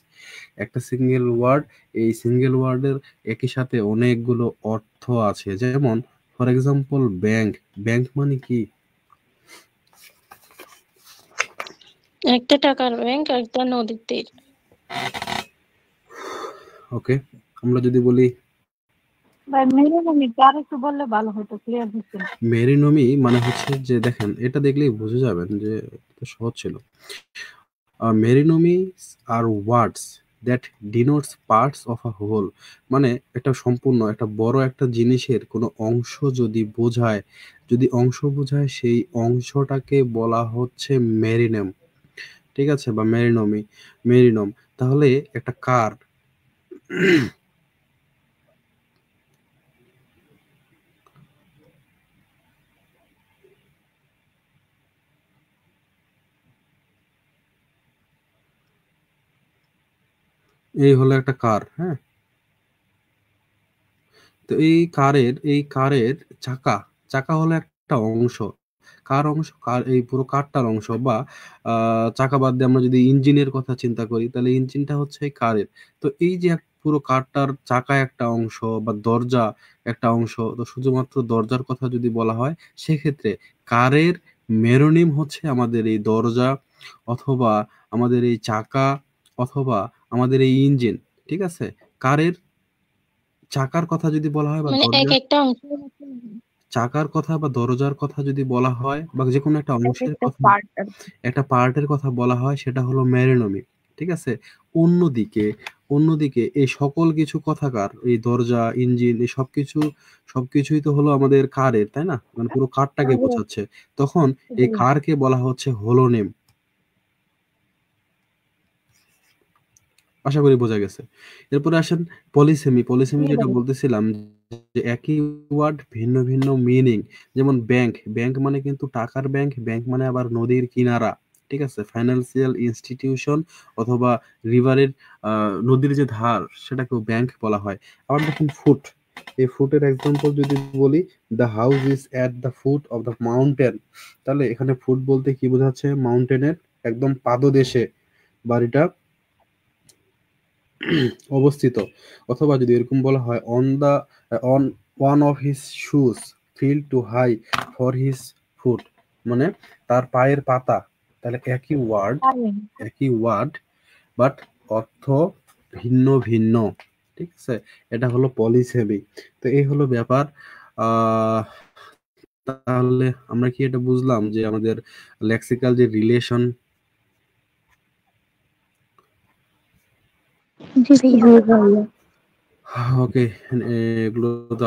একটা সিঙ্গেল ওয়ার্ড, এই সিঙ্গেল ওয়ার্ডের একই সাথে অনেকগুলো অর্থ আছে। যেমন ফর এক্সাম্পল ব্যাংক। ব্যাংক মানে কি? একটা টাকার ব্যাংক, একটা নদীর তীর। ওকে, আমরা যদি বলি মেরিনোমি মানে হচ্ছে যে, দেখেন এটা দেখলেই বুঝে যাবেন যে এটা সহজ ছিল। Meronymy are words that denotes parts of a whole, মানে একটা সম্পূর্ণ একটা বড় একটা জিনিসের কোনো অংশ যদি বোঝায়, যদি অংশ বোঝায় সেই অংশটাকে বলা হচ্ছে মেরিনেম, ঠিক আছে, বা মেরিনম। তাহলে একটা কার এই হলো একটা কার, হ্যাঁ। তো এই কারের চাকা হলো একটা অংশ, কার এই পুরো কারটার অংশ, বা চাকা বাদ দিয়ে আমরা যদি ইঞ্জিনের কথা চিন্তা করি তাহলে ইঞ্জিনটা হচ্ছে এই কারের। তো এই যে পুরো কারটার চাকা একটা অংশ বা দরজা একটা অংশ, তো শুধুমাত্র দরজার কথা যদি বলা হয় সেক্ষেত্রে কারের মেরোনিম হচ্ছে আমাদের এই দরজা, অথবা আমাদের এই চাকা, অথবা আমাদের এই ইঞ্জিন, ঠিক আছে। কারের চাকার কথা যদি বলা হয় বা মানে এক দরজার একটা অংশ চাকার কথা বা দরজার কথা যদি বলা হয় বা যেকোনো একটা অংশের একটা কথা, পার্ট। একটা পার্টের কথা বলা হয় সেটা হলো মেরোনমি, ঠিক আছে। অন্যদিকে অন্যদিকে এই সকল কিছু কথাকার, এই দরজা, ইঞ্জিন, এই সবকিছুই তো হলো আমাদের কারের, তাই না, মানে পুরো কারটাকে বোঝাচ্ছে। তখন এই কারকে বলা হচ্ছে হোলোনেম। আশা করি বোঝা গেছে। এরপরে আসেন পলিসেমি যেটা বলতেছিলাম, যে একই ওয়ার্ড ভিন্ন ভিন্ন মিনিং। যেমন ব্যাংক মানে কিন্তু টাকার ব্যাংক মানে আবার নদীর কিনারা, ঠিক আছে, ফাইন্যান্সিয়াল ইনস্টিটিউশন অথবা রিভারের নদীর যে ধার সেটাকেও ব্যাংক বলা হয়। আবার দেখুন ফুট, এই ফুটের এক্সাম্পল যদি বলি, the house is at the foot of the mountain, তাহলে এখানে ফুট বলতে কি বোঝাচ্ছে, মাউন্টেনের একদম পাদদেশে বাড়িটা অবস্থিত। অথবা যদি এরকম বলা হয়, on one of his shoes feel too high for his foot, মানে তার পায়ের পাতা। তাহলে একই ওয়ার্ড বাট অর্থ ভিন্ন ভিন্ন, ঠিক আছে। এটা হলো পলিসেমি। তো এই হলো ব্যাপার। আহ তাহলে আমরা কি এটা বুঝলাম যে আমাদের লেক্সিক্যাল যে রিলেশন, জি ভাইয়া। ওকে, এগুলো তো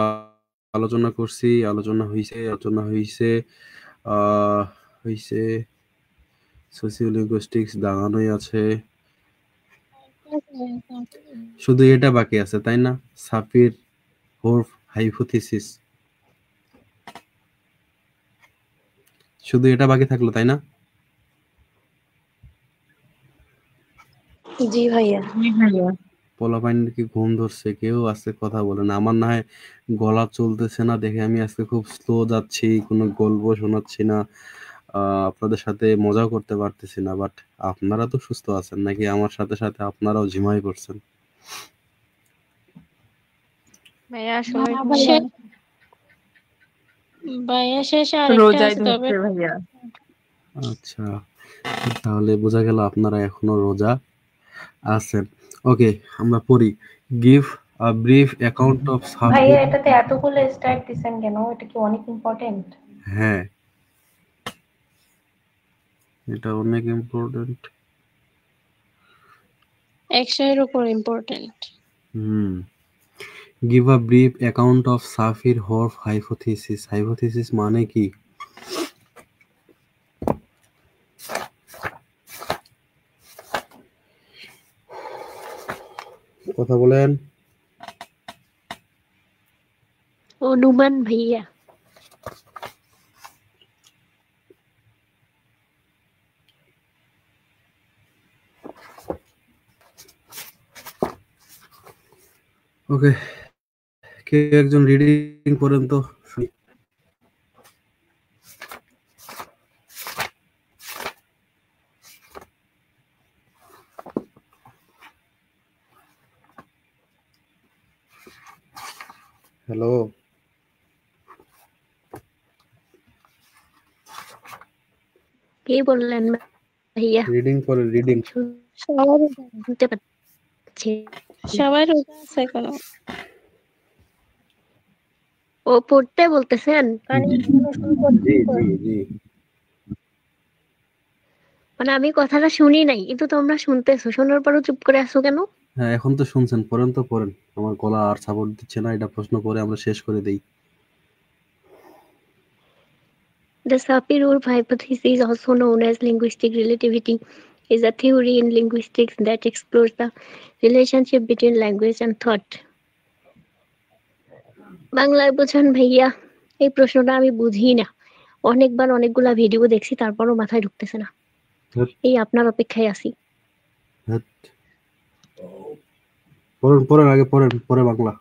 আলোচনা হয়েছে আহ হয়েছে সোসিওলিঙ্গুইস্টিক্স দাগানোই আছে, শুধু এটা বাকি আছে, তাই না, সাফির হোর্ফ হাইপোথিসিস, শুধু এটা বাকি থাকলো, তাই না? জি ভাইয়া। পোলাপাইনের কি ঘুম ধরছে? কেউ আজকে কথা বলে না। আমার না হয় গলা চলতেছে না দেখে আমি আজকে খুব স্লো যাচ্ছি, কোনো গল্প শোনাচ্ছি না, আপনাদের সাথে মজাও করতে পারতেছি না। বাট আপনারা তো সুস্থ আছেন নাকি? আমার সাথে সাথে আপনারাও ঝিমাই পড়ছেন। ভাইয়া আসলে ভাইয়া শেষে আরেকটা রোজায় আছে তবে ধরছে ভাইয়া। আচ্ছা, তাহলে বোঝা গেল আপনারা এখনো রোজা আছেন। ওকে, আমরা পড়ি। Give a brief account of ভাইয়া সাফির। এটাতে এতগুলো স্টার্ট দিছেন কেন? এটা কি অনেক ইম্পর্টেন্ট? হ্যাঁ, এটা অনেক ইম্পর্টেন্ট। 100 এর উপর important. Give a brief account of Sapir Whorf hypothesis. Hypothesis মানে কি? কথা বলেন। অনুমান ভাইয়া। ওকে, কে একজন রিডিং করেন তো শুনি। হ্যালো, কে বললেন ভাইয়া? রিডিং করেন, রিডিং। সবাই শুনতে পাচ্ছি। সবাই রোজা আছে এখনো। ও পড়তে বলতেছেন? জি জি জি। মানে আমি কথাটা শুনি নাই, কিন্তু তোমরা শুনতেছো, শোনার পরও চুপ করে আছো কেন? হ্যাঁ, এখন তো শুনছেন, পড়েন তো পড়েন। আমার গলা আর সাপোর্ট দিচ্ছে না, এটা প্রশ্ন করে আমরা শেষ করে দেই। The Sapir-Whorf hypothesis, also known as linguistic relativity, is a theory in linguistics that explores the relationship between language and thought. বাংলায় বোঝান ভাইয়া, এই প্রশ্নটা আমি বুঝি না। অনেকবার অনেকগুলা ভিডিও দেখছি, তারপরও মাথায় ঢুকতেছে না। ধ্যাৎ, এই আপনার অপেক্ষায় আছি। ধ্যাৎ। পড়েন আগে পড়েন, পরে Bangla.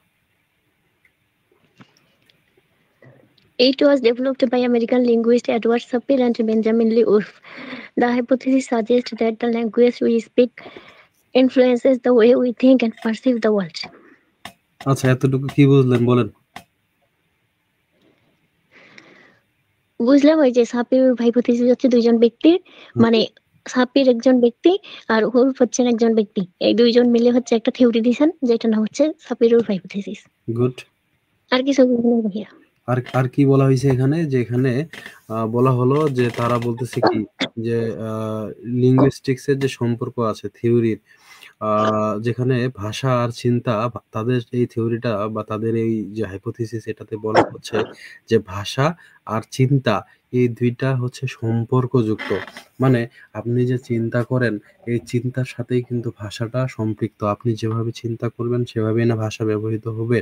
It was developed by American linguist Edward Sapir and Benjamin Lee Whorf. The hypothesis suggests that the language we speak influences the way we think and perceive the world. আচ্ছা, এতটুকু কি বুঝলেন বলেন? বুঝলাম ওই যে সাপির হাইপোথিসিস হচ্ছে দুইজন ব্যক্তির, মানে সাপির একজন ব্যক্তি আর উলফ হচ্ছেন একজন ব্যক্তি, এই দুইজন মিলে হচ্ছে একটা থিওরি দিয়েছেন যেটা নাম হচ্ছে সাপির হাইপোথিসিস। গুড। আর কিছু বুঝলাম ভাইয়া। আর কি বলা হয়েছে এখানে, যে এখানে বলা হলো যে তারা বলতেছে কি যে লিঙ্গুইস্টিক্স এর যে সম্পর্ক আছে থিওরির, যেখানে ভাষা আর চিন্তা, তাদের এই থিওরিটা বা তাদের এই যে হাইপোথিসিস, এটাতে বলা হচ্ছে যে ভাষা আর চিন্তা এই দুইটা হচ্ছে সম্পর্কযুক্ত। মানে আপনি যে চিন্তা করেন, এই চিন্তার সাথেই কিন্তু ভাষাটা সম্পৃক্ত। আপনি যেভাবে চিন্তা করবেন সেভাবেই না ভাষা ব্যবহৃত হবে।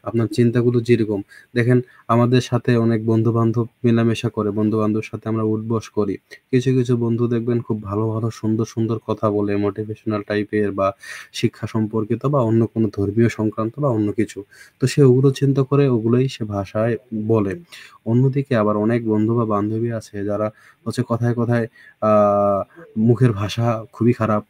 আপনার চিন্তাগুলো যেরকম, দেখেন আমাদের সাথে অনেক বন্ধু বান্ধব মেলামেশা করে, বন্ধু বান্ধবের সাথে আমরা উঠবস করি। কিছু কিছু বন্ধু দেখবেন খুব ভালো ভালো সুন্দর সুন্দর কথা বলে, মোটিভেশনাল টাইপের বা শিক্ষা সম্পর্কিত বা অন্য কোনো ধর্মীয় সংক্রান্ত বা অন্য কিছু। তো সে ওগুলো চিন্তা করে, ওগুলোই সে ভাষায় বলে। অন্যদিকে আবার অনেক বন্ধু বা বান্ধবী আছে যারা হচ্ছে কথায় কথায় মুখের ভাষা খুবই খারাপ,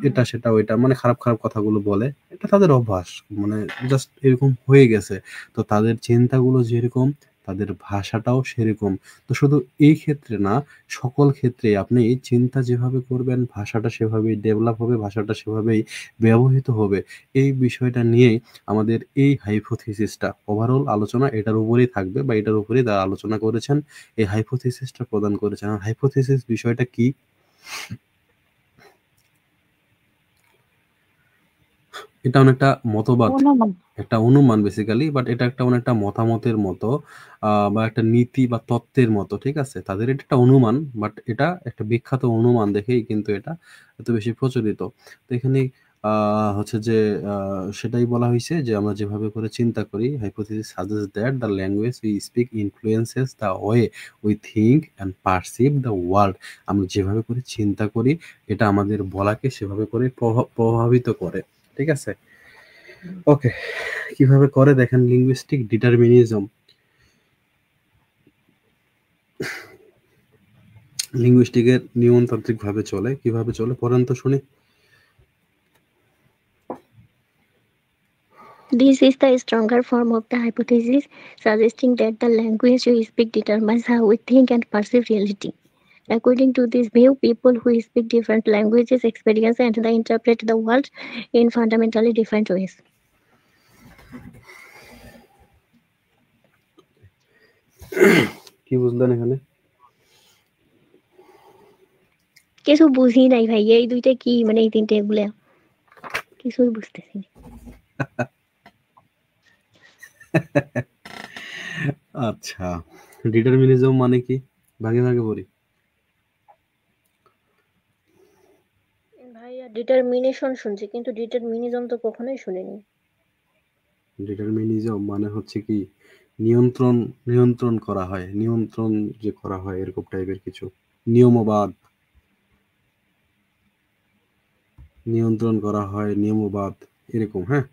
এটা সেটা ওইটা, মানে খারাপ খারাপ কথাগুলো বলে। এটা তাদের অভ্যাস, মানে জাস্ট এরকম হয়ে গেছে। তো তাদের চিন্তাগুলো যেরকম, তাদের ভাষাটাও সেরকম। তো শুধু এই ক্ষেত্রে না, সকল ক্ষেত্রেই আপনি চিন্তা যেভাবে করবেন, ভাষাটা সেভাবেই ডেভেলপ হবে, ভাষাটা সেভাবেই ব্যবহৃত হবে। এই বিষয়টা নিয়েই আমাদের এই হাইপোথিসিসটা, ওভারঅল আলোচনা এটার উপরেই থাকবে বা এটার উপরেই তারা আলোচনা করেছেন, এই হাইপোথিসিসটা প্রদান করেছেন। আর হাইপোথিসিস বিষয়টা কি? এটা অনেকটা মতবাদ, একটা অনুমান বেসিক্যালি, বাট এটা একটা অনেকটা মতামতের মতো বা একটা নীতি বা তত্ত্বের মতো, ঠিক আছে? তাদের এটা একটা অনুমান, বাট এটা একটা বিখ্যাত অনুমান দেখেই কিন্তু এটা এত বেশি প্রচলিত। তো এখানে হচ্ছে যে সেটাই বলা হয়েছে যে আমরা যেভাবে করে চিন্তা করি, hypothesis suggest that the language we speak influences the way we think and perceive the world. আমরা যেভাবে করে চিন্তা করি, এটা আমাদের বলাকে সেভাবে করে প্রভাবিত করে, ঠিক আছে? ওকে, কিভাবে করে দেখেন, লিঙ্গুইস্টিক ডিটারমিনিজম। লিঙ্গুইস্টিকের নিয়মতান্ত্রিক ভাবে চলে, কিভাবে চলে পড়েন তো শুনি। This is the stronger form of the hypothesis, suggesting that the language we speak determines how we think and perceive reality. According to this view, people who speak different languages experience and they interpret the world in fundamentally different ways. কি বুঝলেন এখানে? কিছু বুঝি নাই ভাই, এই দুইটা কি, মানে এই তিনটে এগুলা কিছুই বুঝতেছি না। আচ্ছা, ডিটারমিনিজম মানে কি? ভাগে ভাগে বলি। ভাইয়া ডিটারমিনেশন শুনছি, কিন্তু ডিটারমিনিজম তো কখনোই শুনিনি। ডিটারমিনিজম মানে হচ্ছে কি, নিয়ন্ত্রণ করা হয়, নিয়ন্ত্রণ যে করা হয়, এরকম টাইপের কিছু। নিয়মবাদ, নিয়ন্ত্রণ করা হয়, নিয়মবাদ, এরকম। হ্যাঁ,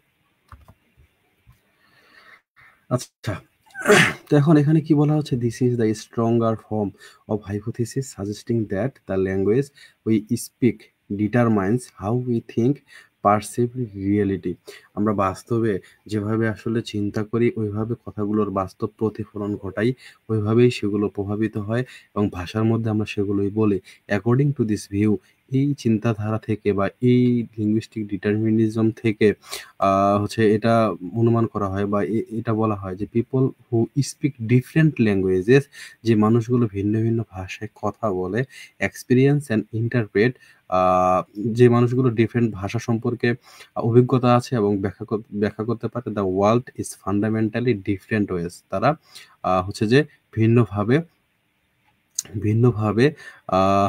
আচ্ছা। তো এখন এখানে কি বলা হচ্ছে, this is the stronger form of hypothesis suggesting that the language we speak determines how we think perceive reality. আমরা বাস্তবে যেভাবে আসলে চিন্তা করি, ওইভাবে কথাগুলোর বাস্তব প্রতিফলন ঘটাই, ওইভাবেই সেগুলো প্রভাবিত হয় এবং ভাষার মধ্যে আমরা সেগুলোই বলি। অ্যাকর্ডিং টু দিস ভিউ, এই চিন্তাধারা থেকে বা এই লিঙ্গুইস্টিক ডিটারমিনিজম থেকে হচ্ছে এটা অনুমান করা হয় বা এটা বলা হয় যে people who speak different languages, যে মানুষগুলো ভিন্ন ভিন্ন ভাষায় কথা বলে, এক্সপিরিয়েন্স অ্যান্ড ইন্টারপ্রেট যে মানুষগুলো ডিফারেন্ট ভাষা সম্পর্কে অভিজ্ঞতা আছে এবং ব্যাখ্যা করতে পারে, the world is fundamentally different ways, তারা হচ্ছে যে ভিন্নভাবে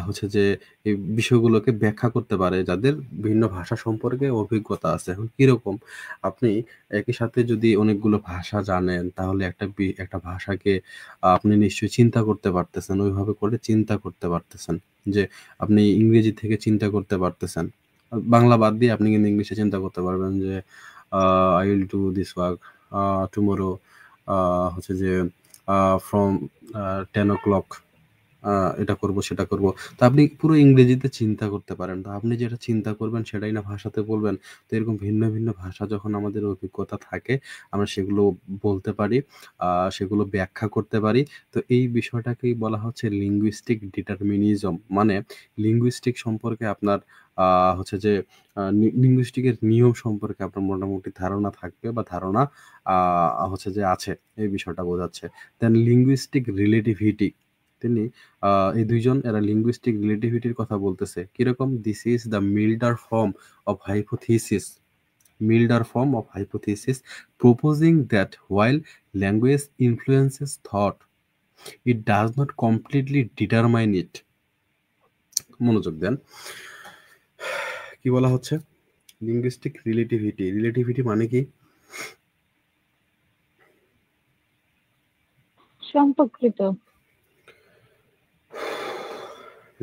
হচ্ছে যে এই বিষয়গুলোকে ব্যাখ্যা করতে পারে, যাদের ভিন্ন ভাষা সম্পর্কে অভিজ্ঞতা আছে। এখন কিরকম, আপনি একই সাথে যদি অনেকগুলো ভাষা জানেন, তাহলে একটা ভাষাকে আপনি নিশ্চয়ই চিন্তা করতে পারতেছেন, ওইভাবে করে চিন্তা করতে পারতেছেন। যে আপনি ইংরেজি থেকে চিন্তা করতে পারতেছেন, বাংলা বাদ দিয়ে আপনি কিন্তু ইংলিশে চিন্তা করতে পারবেন যে I will do this work tomorrow, হচ্ছে যে ফ্রম 10 o'clock এটা করব সেটা করব। তো আপনি পুরো ইংরেজিতে চিন্তা করতে পারেন। তো আপনি যেটা চিন্তা করবেন সেটাই না ভাষাতে বলবেন। তো এরকম ভিন্ন ভিন্ন ভাষা যখন আমাদের অভিজ্ঞতা থাকে, আমরা সেগুলো বলতে পারি, সেগুলো ব্যাখ্যা করতে পারি। তো এই বিষয়টাকেই বলা হচ্ছে লিঙ্গুইস্টিক ডিটারমিনিজম। মানে লিঙ্গুইস্টিক সম্পর্কে আপনার হচ্ছে যে লিঙ্গুইস্টিকের নিয়ম সম্পর্কে আপনার মোটামুটি ধারণা থাকবে, বা ধারণা হচ্ছে যে আছে, এই বিষয়টা বোঝাচ্ছে। দেন লিঙ্গুইস্টিক রিলেটিভিটি, তিনি এই দুইজন এরা লিঙ্গুইস্টিক রিলেটিভিটির কথা বলতেছে। কিরকম, this is the milder form of hypothesis proposing that while language influences thought, it does not completely determine it. মনোযোগ দেন, কি বলা হচ্ছে, লিঙ্গুইস্টিক রিলেটিভিটি মানে কি? সম্পর্কিত।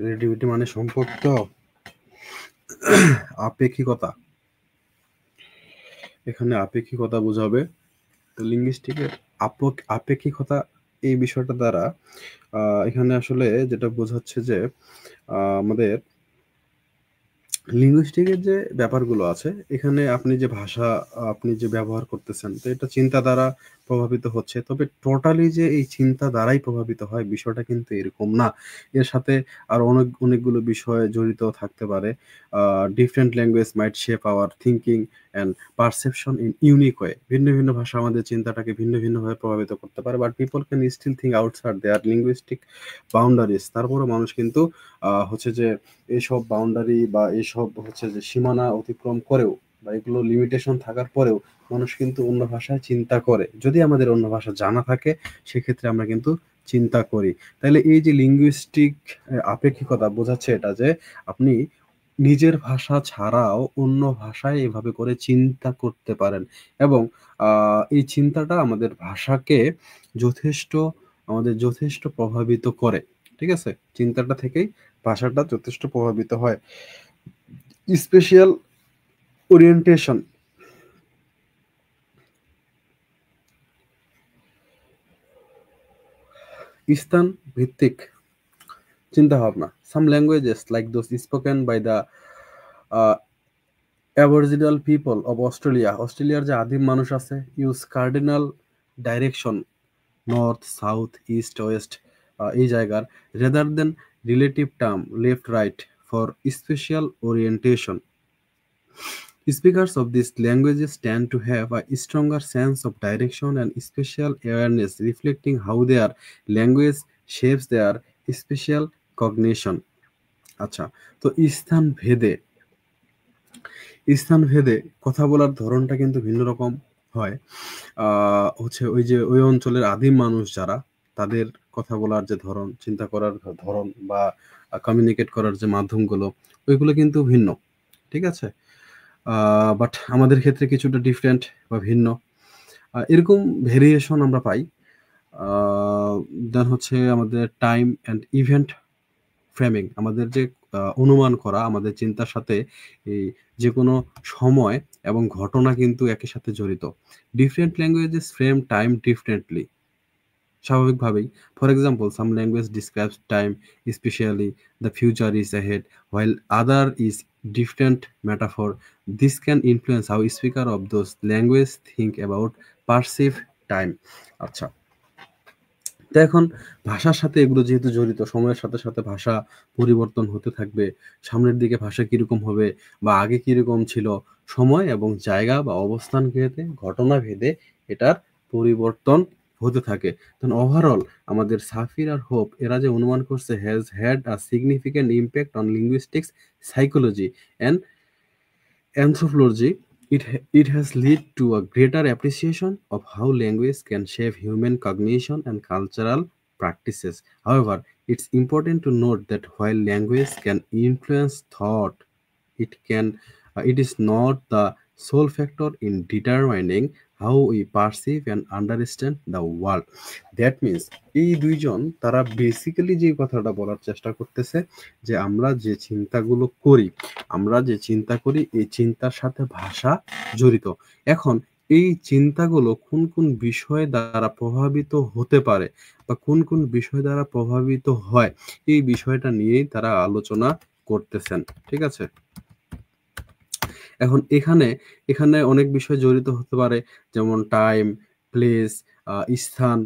রিলেটিভিটি মানে সম্পর্কিত, আপেক্ষিকতা। এখানে আপেক্ষিকতা বোঝাবে। তো লিঙ্গুইস্টিকের আপেক্ষিকতা এই বিষয়টা দ্বারা এখানে আসলে যেটা বোঝাচ্ছে যে আমাদের লিঙ্গুইস্টিকের যে ব্যাপারগুলো আছে, এখানে আপনি যে ভাষা আপনি যে ব্যবহার করতেছেন, তো এটা চিন্তা দ্বারা প্রভাবিত হচ্ছে। তবে টোটালি যে এই চিন্তা দ্বারাই প্রভাবিত হয়, বিষয়টা কিন্তু এরকম না। এর সাথে আর অনেকগুলো বিষয় জড়িত থাকতে পারে। Different language might shape our thinking and perception in unique way. ভিন্ন ভিন্ন ভাষা আমাদের চিন্তাটাকে ভিন্ন ভিন্নভাবে প্রভাবিত করতে পারে, but people can still think outside their linguistic boundaries. তারপরে মানুষ কিন্তু হচ্ছে যে এইসব বাউন্ডারি বা এইসব হচ্ছে যে সীমানা অতিক্রম করেও, বা এগুলো লিমিটেশন থাকার পরেও মানুষ কিন্তু অন্য ভাষায় চিন্তা করে। যদি আমাদের অন্য ভাষা জানা থাকে, সেক্ষেত্রে আমরা কিন্তু চিন্তা করি। তাহলে এই যে লিঙ্গুইস্টিক আপেক্ষিকতা বোঝাচ্ছে এটা যে আপনি নিজের ভাষা ছাড়াও অন্য ভাষায় এভাবে করে চিন্তা করতে পারেন, এবং এই চিন্তাটা আমাদের ভাষাকে যথেষ্ট প্রভাবিত করে। ঠিক আছে, চিন্তাটা থেকেই ভাষাটা যথেষ্ট প্রভাবিত হয়। স্পেশাল ওরিয়েন্টেশন, স্থান ভিত্তিক চিন্তা ভাবনা। Some languages like those spoken by the aboriginal people of অস্ট্রেলিয়ার যে আদিম মানুষ আছে, use cardinal direction, north south east west, এই জায়গার, rather than relative term left right for spatial orientation. Speakers of these languages tend to have a stronger sense of direction and spatial awareness, reflecting how their language shapes their spatial cognition. আচ্ছা, তো স্থান ভেদে কথা বলার ধরনটা কিন্তু ভিন্ন রকম হয়। হচ্ছে ওই অঞ্চলের আদিম মানুষ যারা, তাদের কথা বলার যে ধরন, চিন্তা করার ধরন, বা কমিউনিকেট করার যে মাধ্যমগুলো, ওইগুলো কিন্তু ভিন্ন। ঠিক আছে, বাট আমাদের ক্ষেত্রে কিছুটা ডিফারেন্ট বা ভিন্ন, এরকম ভেরিয়েশন আমরা পাই। দেন হচ্ছে আমাদের টাইম অ্যান্ড ইভেন্ট ফ্রেমিং, আমাদের যে অনুমান করা, আমাদের চিন্তার সাথে এই যে কোনো সময় এবং ঘটনা কিন্তু একই সাথে জড়িত। Different languages frame time differently, স্বাভাবিকভাবেই। For example, some language describes time spatially the future is ahead, while other is different metaphor. This can influence how speaker of those language think about perceive time. আচ্ছা, তো এখন ভাষার সাথে এগুলো যেহেতু জড়িত, সময়ের সাথে সাথে ভাষা পরিবর্তন হতে থাকবে। সামনের দিকে ভাষা কিরকম হবে বা আগে কিরকম ছিল, সময় এবং জায়গা বা অবস্থান ভেদে, ঘটনা ভেদে এটার পরিবর্তন হতে থাকে। তখন ওভারঅল আমাদের সাফির আর হোপ এরা যে অনুমান করছে has had a significant impact on linguistics, psychology and anthropology. It has led to a greater appreciation of how language can shape human cognition and cultural practices. However, it's important to note that while language can influence thought, it is not the sole factor in determining how we perceive and understand the world. That means এই দুইজন তারা basically যে কথাটা বলার চেষ্টা করতেছে যে আমরা যে চিন্তাগুলো করি, এই চিন্তার সাথে ভাষা জড়িত। এখন এই চিন্তাগুলো কোন কোন বিষয় দ্বারা প্রভাবিত হতে পারে বা কোন কোন বিষয় দ্বারা প্রভাবিত হয়, এই বিষয়টা নিয়েই তারা আলোচনা করতেছেন। ঠিক আছে, এখন এখানে অনেক বিষয় জড়িত হতে পারে, যেমন টাইম, প্লেস, স্থান।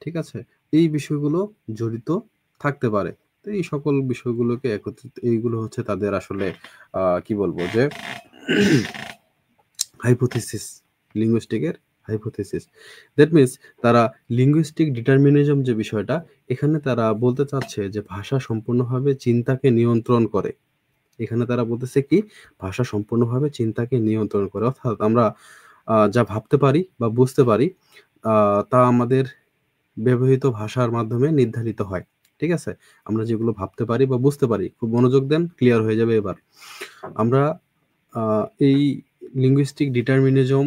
ঠিক আছে, এই বিষয়গুলো জড়িত থাকতে পারে। তো এই সকল বিষয়গুলোকে একত্রিত, এইগুলো হচ্ছে তাদের আসলে কি বলবো যে হাইপোথিসিস, লিঙ্গুইস্টিকের হাইপোথিসিস। দ্যাট মিনস তারা লিঙ্গুইস্টিক ডিটারমিনিজম যে বিষয়টা, এখানে তারা বলতে চাচ্ছে যে ভাষা সম্পূর্ণভাবে চিন্তাকে নিয়ন্ত্রণ করে। এখানে তারা বলতেছে কি, ভাষা সম্পূর্ণভাবে চিন্তাকে নিয়ন্ত্রণ করে। অর্থাৎ আমরা যা ভাবতে পারি বা বুঝতে পারি তা আমাদের ব্যবহৃত ভাষার মাধ্যমে নির্ধারিত হয়। ঠিক আছে, আমরা যেগুলো ভাবতে পারি বা বুঝতে পারি, খুব মনোযোগ দেন, ক্লিয়ার হয়ে যাবে এবার। আমরা এই লিঙ্গুইস্টিক ডিটারমিনিজম,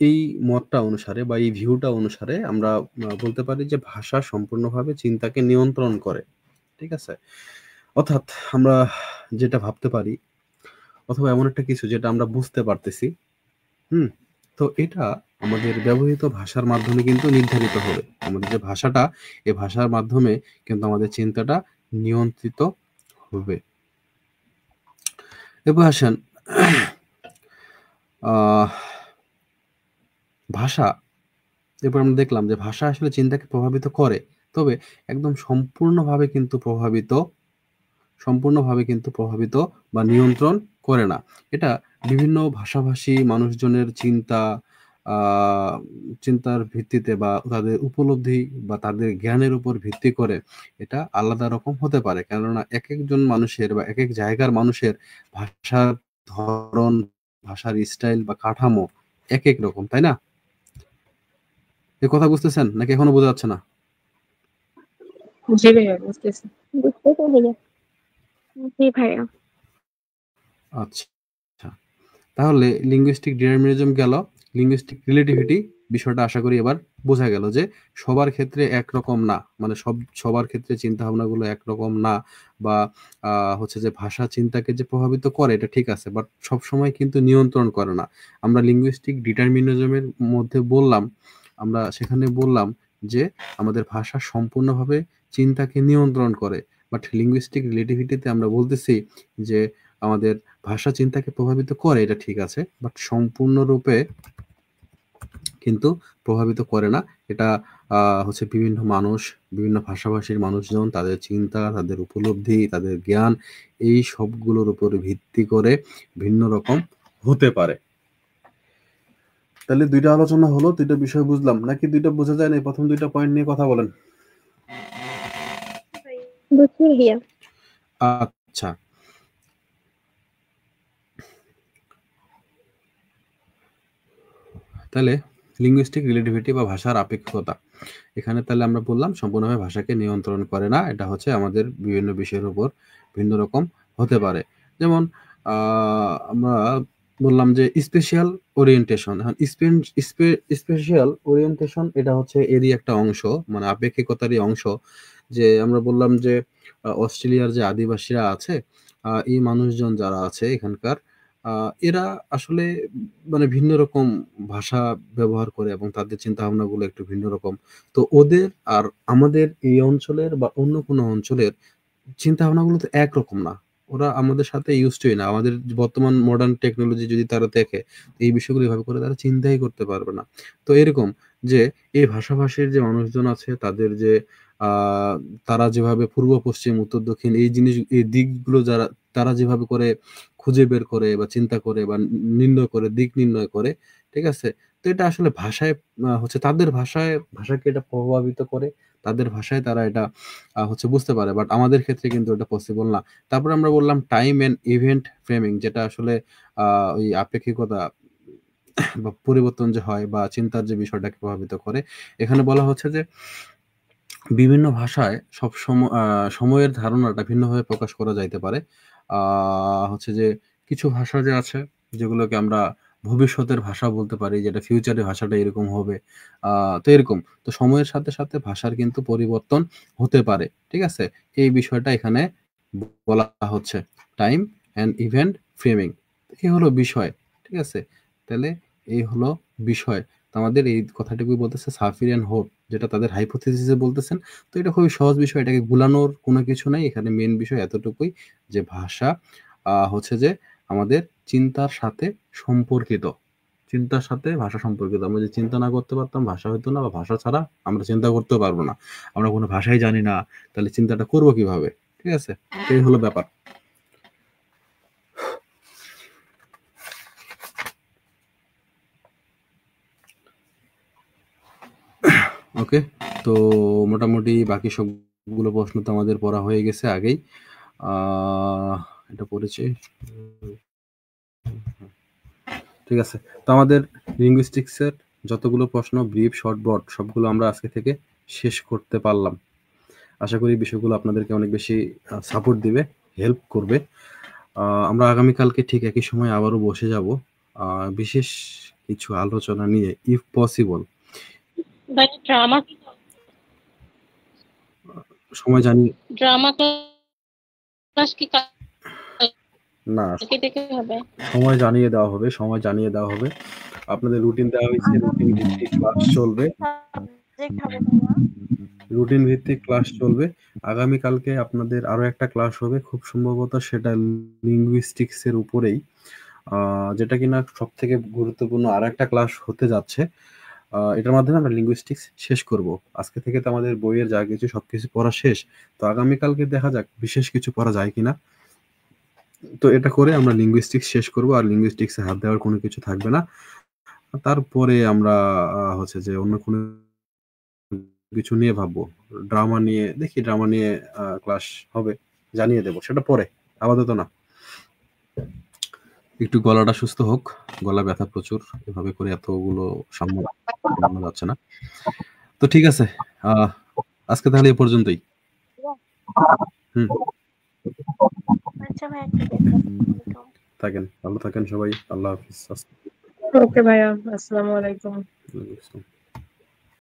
এই মতটা অনুসারে বা এই ভিউটা অনুসারে আমরা বলতে পারি যে ভাষা সম্পূর্ণভাবে চিন্তাকে নিয়ন্ত্রণ করে। ঠিক আছে, অর্থাৎ আমরা যেটা ভাবতে পারি অথবা এমন একটা কিছু যেটা আমরা বুঝতে পারতেছি, তো এটা আমাদের ব্যবহৃত ভাষার মাধ্যমে কিন্তু নির্ধারিত হবে। আমাদের যে ভাষাটা, এই ভাষার মাধ্যমে কিন্তু আমাদের চিন্তাটা নিয়ন্ত্রিত হবে। এবার আসেন ভাষা। এরপর আমরা দেখলাম যে ভাষা আসলে চিন্তাকে প্রভাবিত করে, তবে একদম সম্পূর্ণভাবে কিন্তু প্রভাবিত বা নিয়ন্ত্রণ করে না। এটা বিভিন্ন ভাষাভাষী মানুষজনের চিন্তার ভিত্তিতে বা তাদের উপলব্ধি বা তাদের জ্ঞানের উপর ভিত্তি করে এটা আলাদা রকম হতে পারে। কেননা এক একজন মানুষের বা এক এক জায়গার মানুষের ভাষার ধরন, ভাষার স্টাইল বা কাঠামো এক এক রকম, তাই না? এ কথা বুঝতেছেন নাকি এখনো বোঝা যাচ্ছে না? জি ভাইয়া, বুঝতেছি। বুঝতে পারলি? জি ভাইয়া। আচ্ছা, তাহলে লিঙ্গুইস্টিক ডিটারমিনিজম গেল। লিঙ্গুইস্টিক রিলেটিভিটি বিষয়টা আশা করি এবার বোঝা গেল যে সবার ক্ষেত্রে একরকম না, মানে সবার ক্ষেত্রে চিন্তা ভাবনাগুলো একরকম না, বা হচ্ছে যে ভাষা চিন্তাকে যে প্রভাবিত করে এটা ঠিক আছে, বাট সবসময় কিন্তু নিয়ন্ত্রণ করে না। আমরা লিঙ্গুইস্টিক ডিটারমিনিজমের মধ্যে সেখানে বললাম যে আমাদের ভাষা সম্পূর্ণভাবে চিন্তাকে নিয়ন্ত্রণ করে, বাট লিঙ্গুইস্টিক রিলেটিভিটিতে আমরা বলতেছি যে আমাদের ভাষা চিন্তাকে প্রভাবিত করে, এটা ঠিক আছে, বাট সম্পূর্ণরূপে কিন্তু প্রভাবিত করে না। এটা হচ্ছে বিভিন্ন মানুষ, বিভিন্ন ভাষাভাষীর মানুষজন, তাদের চিন্তা, তাদের উপলব্ধি, তাদের জ্ঞান, এই সবগুলোর উপরে ভিত্তি করে ভিন্ন রকম হতে পারে। তাহলে দুইটা আলোচনা হলো, দুইটা বিষয় বুঝলাম নাকি? দুইটা বোঝা যায় না? প্রথম দুইটা পয়েন্ট নিয়ে কথা বলেন। বুঝছি ভাইয়া। আচ্ছা, তাহলে লিঙ্গুইস্টিক রিলেটিভিটি বা ভাষার আপেক্ষিকতা, এখানে তাহলে আমরা বললাম সম্পূর্ণভাবে ভাষাকে নিয়ন্ত্রণ করে না। এটা হচ্ছে আমাদের বিভিন্ন বিষয়ের উপর ভিন্ন রকম হতে পারে। যেমন আমরা বললাম যে স্পেশাল ওরিয়েন্টেশন। এখন স্পেশাল ওরিয়েন্টেশন এটা হচ্ছে এরই একটা অংশ, মানে আপেক্ষিকতারই অংশ। যে আমরা বললাম যে অস্ট্রেলিয়ার যে আদিবাসীরা আছে, এই মানুষজন যারা আছে এখানকার, এরা আসলে মানে ভিন্ন রকম ভাষা ব্যবহার করে এবং তাদের চিন্তা ভাবনাগুলো একটু ভিন্ন রকম। তো ওদের আর আমাদের এই অঞ্চলের বা অন্য কোনো অঞ্চলের চিন্তা ভাবনাগুলো তো একরকম না। ওরা আমাদের সাথে ইউজড না। আমাদের বর্তমান মডার্ন টেকনোলজি যদি তারা দেখে, এই বিষয়গুলো এভাবে করে তারা চিন্তাই করতে পারবে না। তো এরকম যে এই ভাষাভাষীর যে মানুষজন আছে তাদের যে তারা যেভাবে পূর্ব, পশ্চিম, উত্তর, দক্ষিণ এই দিকগুলো তারা যেভাবে করে খুঁজে বের করে বা চিন্তা করে বা নির্ণয় করে, দিক নির্ণয় করে, ঠিক আছে? তো এটা আসলে ভাষায় হচ্ছে তাদের ভাষাকে এটা প্রভাবিত করে, তাদের ভাষায় তারা এটা হচ্ছে বুঝতে পারে। বাট আমাদের ক্ষেত্রে কিন্তু এটা পসিবল না। তারপরে আমরা বললাম টাইম অ্যান্ড ইভেন্ট ফ্রেমিং, যেটা আসলে ওই আপেক্ষিকতা বা পরিবর্তন যে হয় বা চিন্তার যে বিষয়টাকে প্রভাবিত করে। এখানে বলা হচ্ছে যে বিভিন্ন ভাষায় সময়ের ধারণাটা ভিন্নভাবে প্রকাশ করা যাইতে পারে। হচ্ছে যে কিছু ভাষা যে আছে যেগুলোকে আমরা ভবিষ্যতের ভাষা বলতে পারি, যেটা ফিউচারে ভাষাটা এরকম হবে। তো এরকম। তো সময়ের সাথে, সাথে ভাষার কিন্তু পরিবর্তন হতে পারে। ঠিক আছে? এই বিষয়টা এখানে বলা হচ্ছে। Time and event framing. এই হলো বিষয়। ঠিক আছে? তাহলে এই হলো বিষয়। তো আমাদের এই কথাটুকুই বলতেছে সাফির অ্যান্ড হোপ, যেটা তাদের হাইপোথিসিসে বলতেছেন। তো এটা খুবই সহজ বিষয়, এটাকে গুলানোর কোনো কিছু নাই। এখানে মেন বিষয় এতটুকুই যে ভাষা হচ্ছে যে আমাদের চিন্তার সাথে সম্পর্কিত। চিন্তার সাথে ভাষা সম্পর্কিত। আমরা যদি চিন্তা না করতে পারতাম ভাষা হইতো না, বা ভাষা ছাড়া আমরা চিন্তা করতেও পারবো না। আমরা কোনো ভাষাই জানি না, তাহলে চিন্তাটা করবো কিভাবে? ঠিক আছে? তো এই হলো ব্যাপার। ওকে, তো মোটামুটি বাকি সবগুলো প্রশ্ন তো আমাদের পড়া হয়ে গেছে আগেই। এটা পড়েছি। ঠিক আছে, তো আমাদের লিঙ্গুইস্টিক্সের যতগুলো প্রশ্ন ব্রিফ, শর্ট, ব্রড সবগুলো আমরা আজকে থেকে শেষ করতে পারলাম। আশা করি বিষয়গুলো আপনাদেরকে অনেক বেশি সাপোর্ট দিবে, হেল্প করবে। আমরা আগামীকালকে ঠিক একই সময় আবারও বসে যাব বিশেষ কিছু আলোচনা নিয়ে, ইফ পসিবল। সময় জানি না, সময় জানিয়ে দেওয়া হবে। আপনাদের রুটিন দেওয়া হয়েছে, রুটিন ভিত্তিক ক্লাস চলবে। আগামীকালকে আপনাদের আরো একটা ক্লাস হবে খুব সম্ভবত, সেটা লিঙ্গুইস্টিক্স এর উপরেই, যেটা কিনা সব থেকে গুরুত্বপূর্ণ আর একটা ক্লাস হতে যাচ্ছে। এটার মাধ্যমে আমরা লিঙ্গুইস্টিক্স শেষ করব। আজকে থেকে তো আমাদের বইয়ের যা কিছু সবকিছু পড়া শেষ। তো আগামীকালকে দেখা যাক বিশেষ কিছু পড়া যায় কিনা। তো এটা করে আমরা লিঙ্গুইস্টিক্স শেষ করব, আর লিঙ্গুইস্টিক্সে হাত দেওয়ার কোনো কিছু থাকবে না। তারপরে আমরা হচ্ছে যে অন্য কোনো কিছু নিয়ে ভাববো। ড্রামা নিয়ে ক্লাস হবে, জানিয়ে দেব, সেটা পরে, আপাতত না। একটু গলাটা সুস্থ হোক, গলা ব্যথা প্রচুর, এভাবে করে এতগুলো সামলানো যাচ্ছে না। তো ঠিক আছে, আজকে তাহলে এ পর্যন্তই। থাকেন, ভালো থাকেন সবাই। আল্লাহ হাফিজ। ওকে ভাইয়া, আসসালামু আলাইকুম। ওয়ালাইকুম আসসালাম।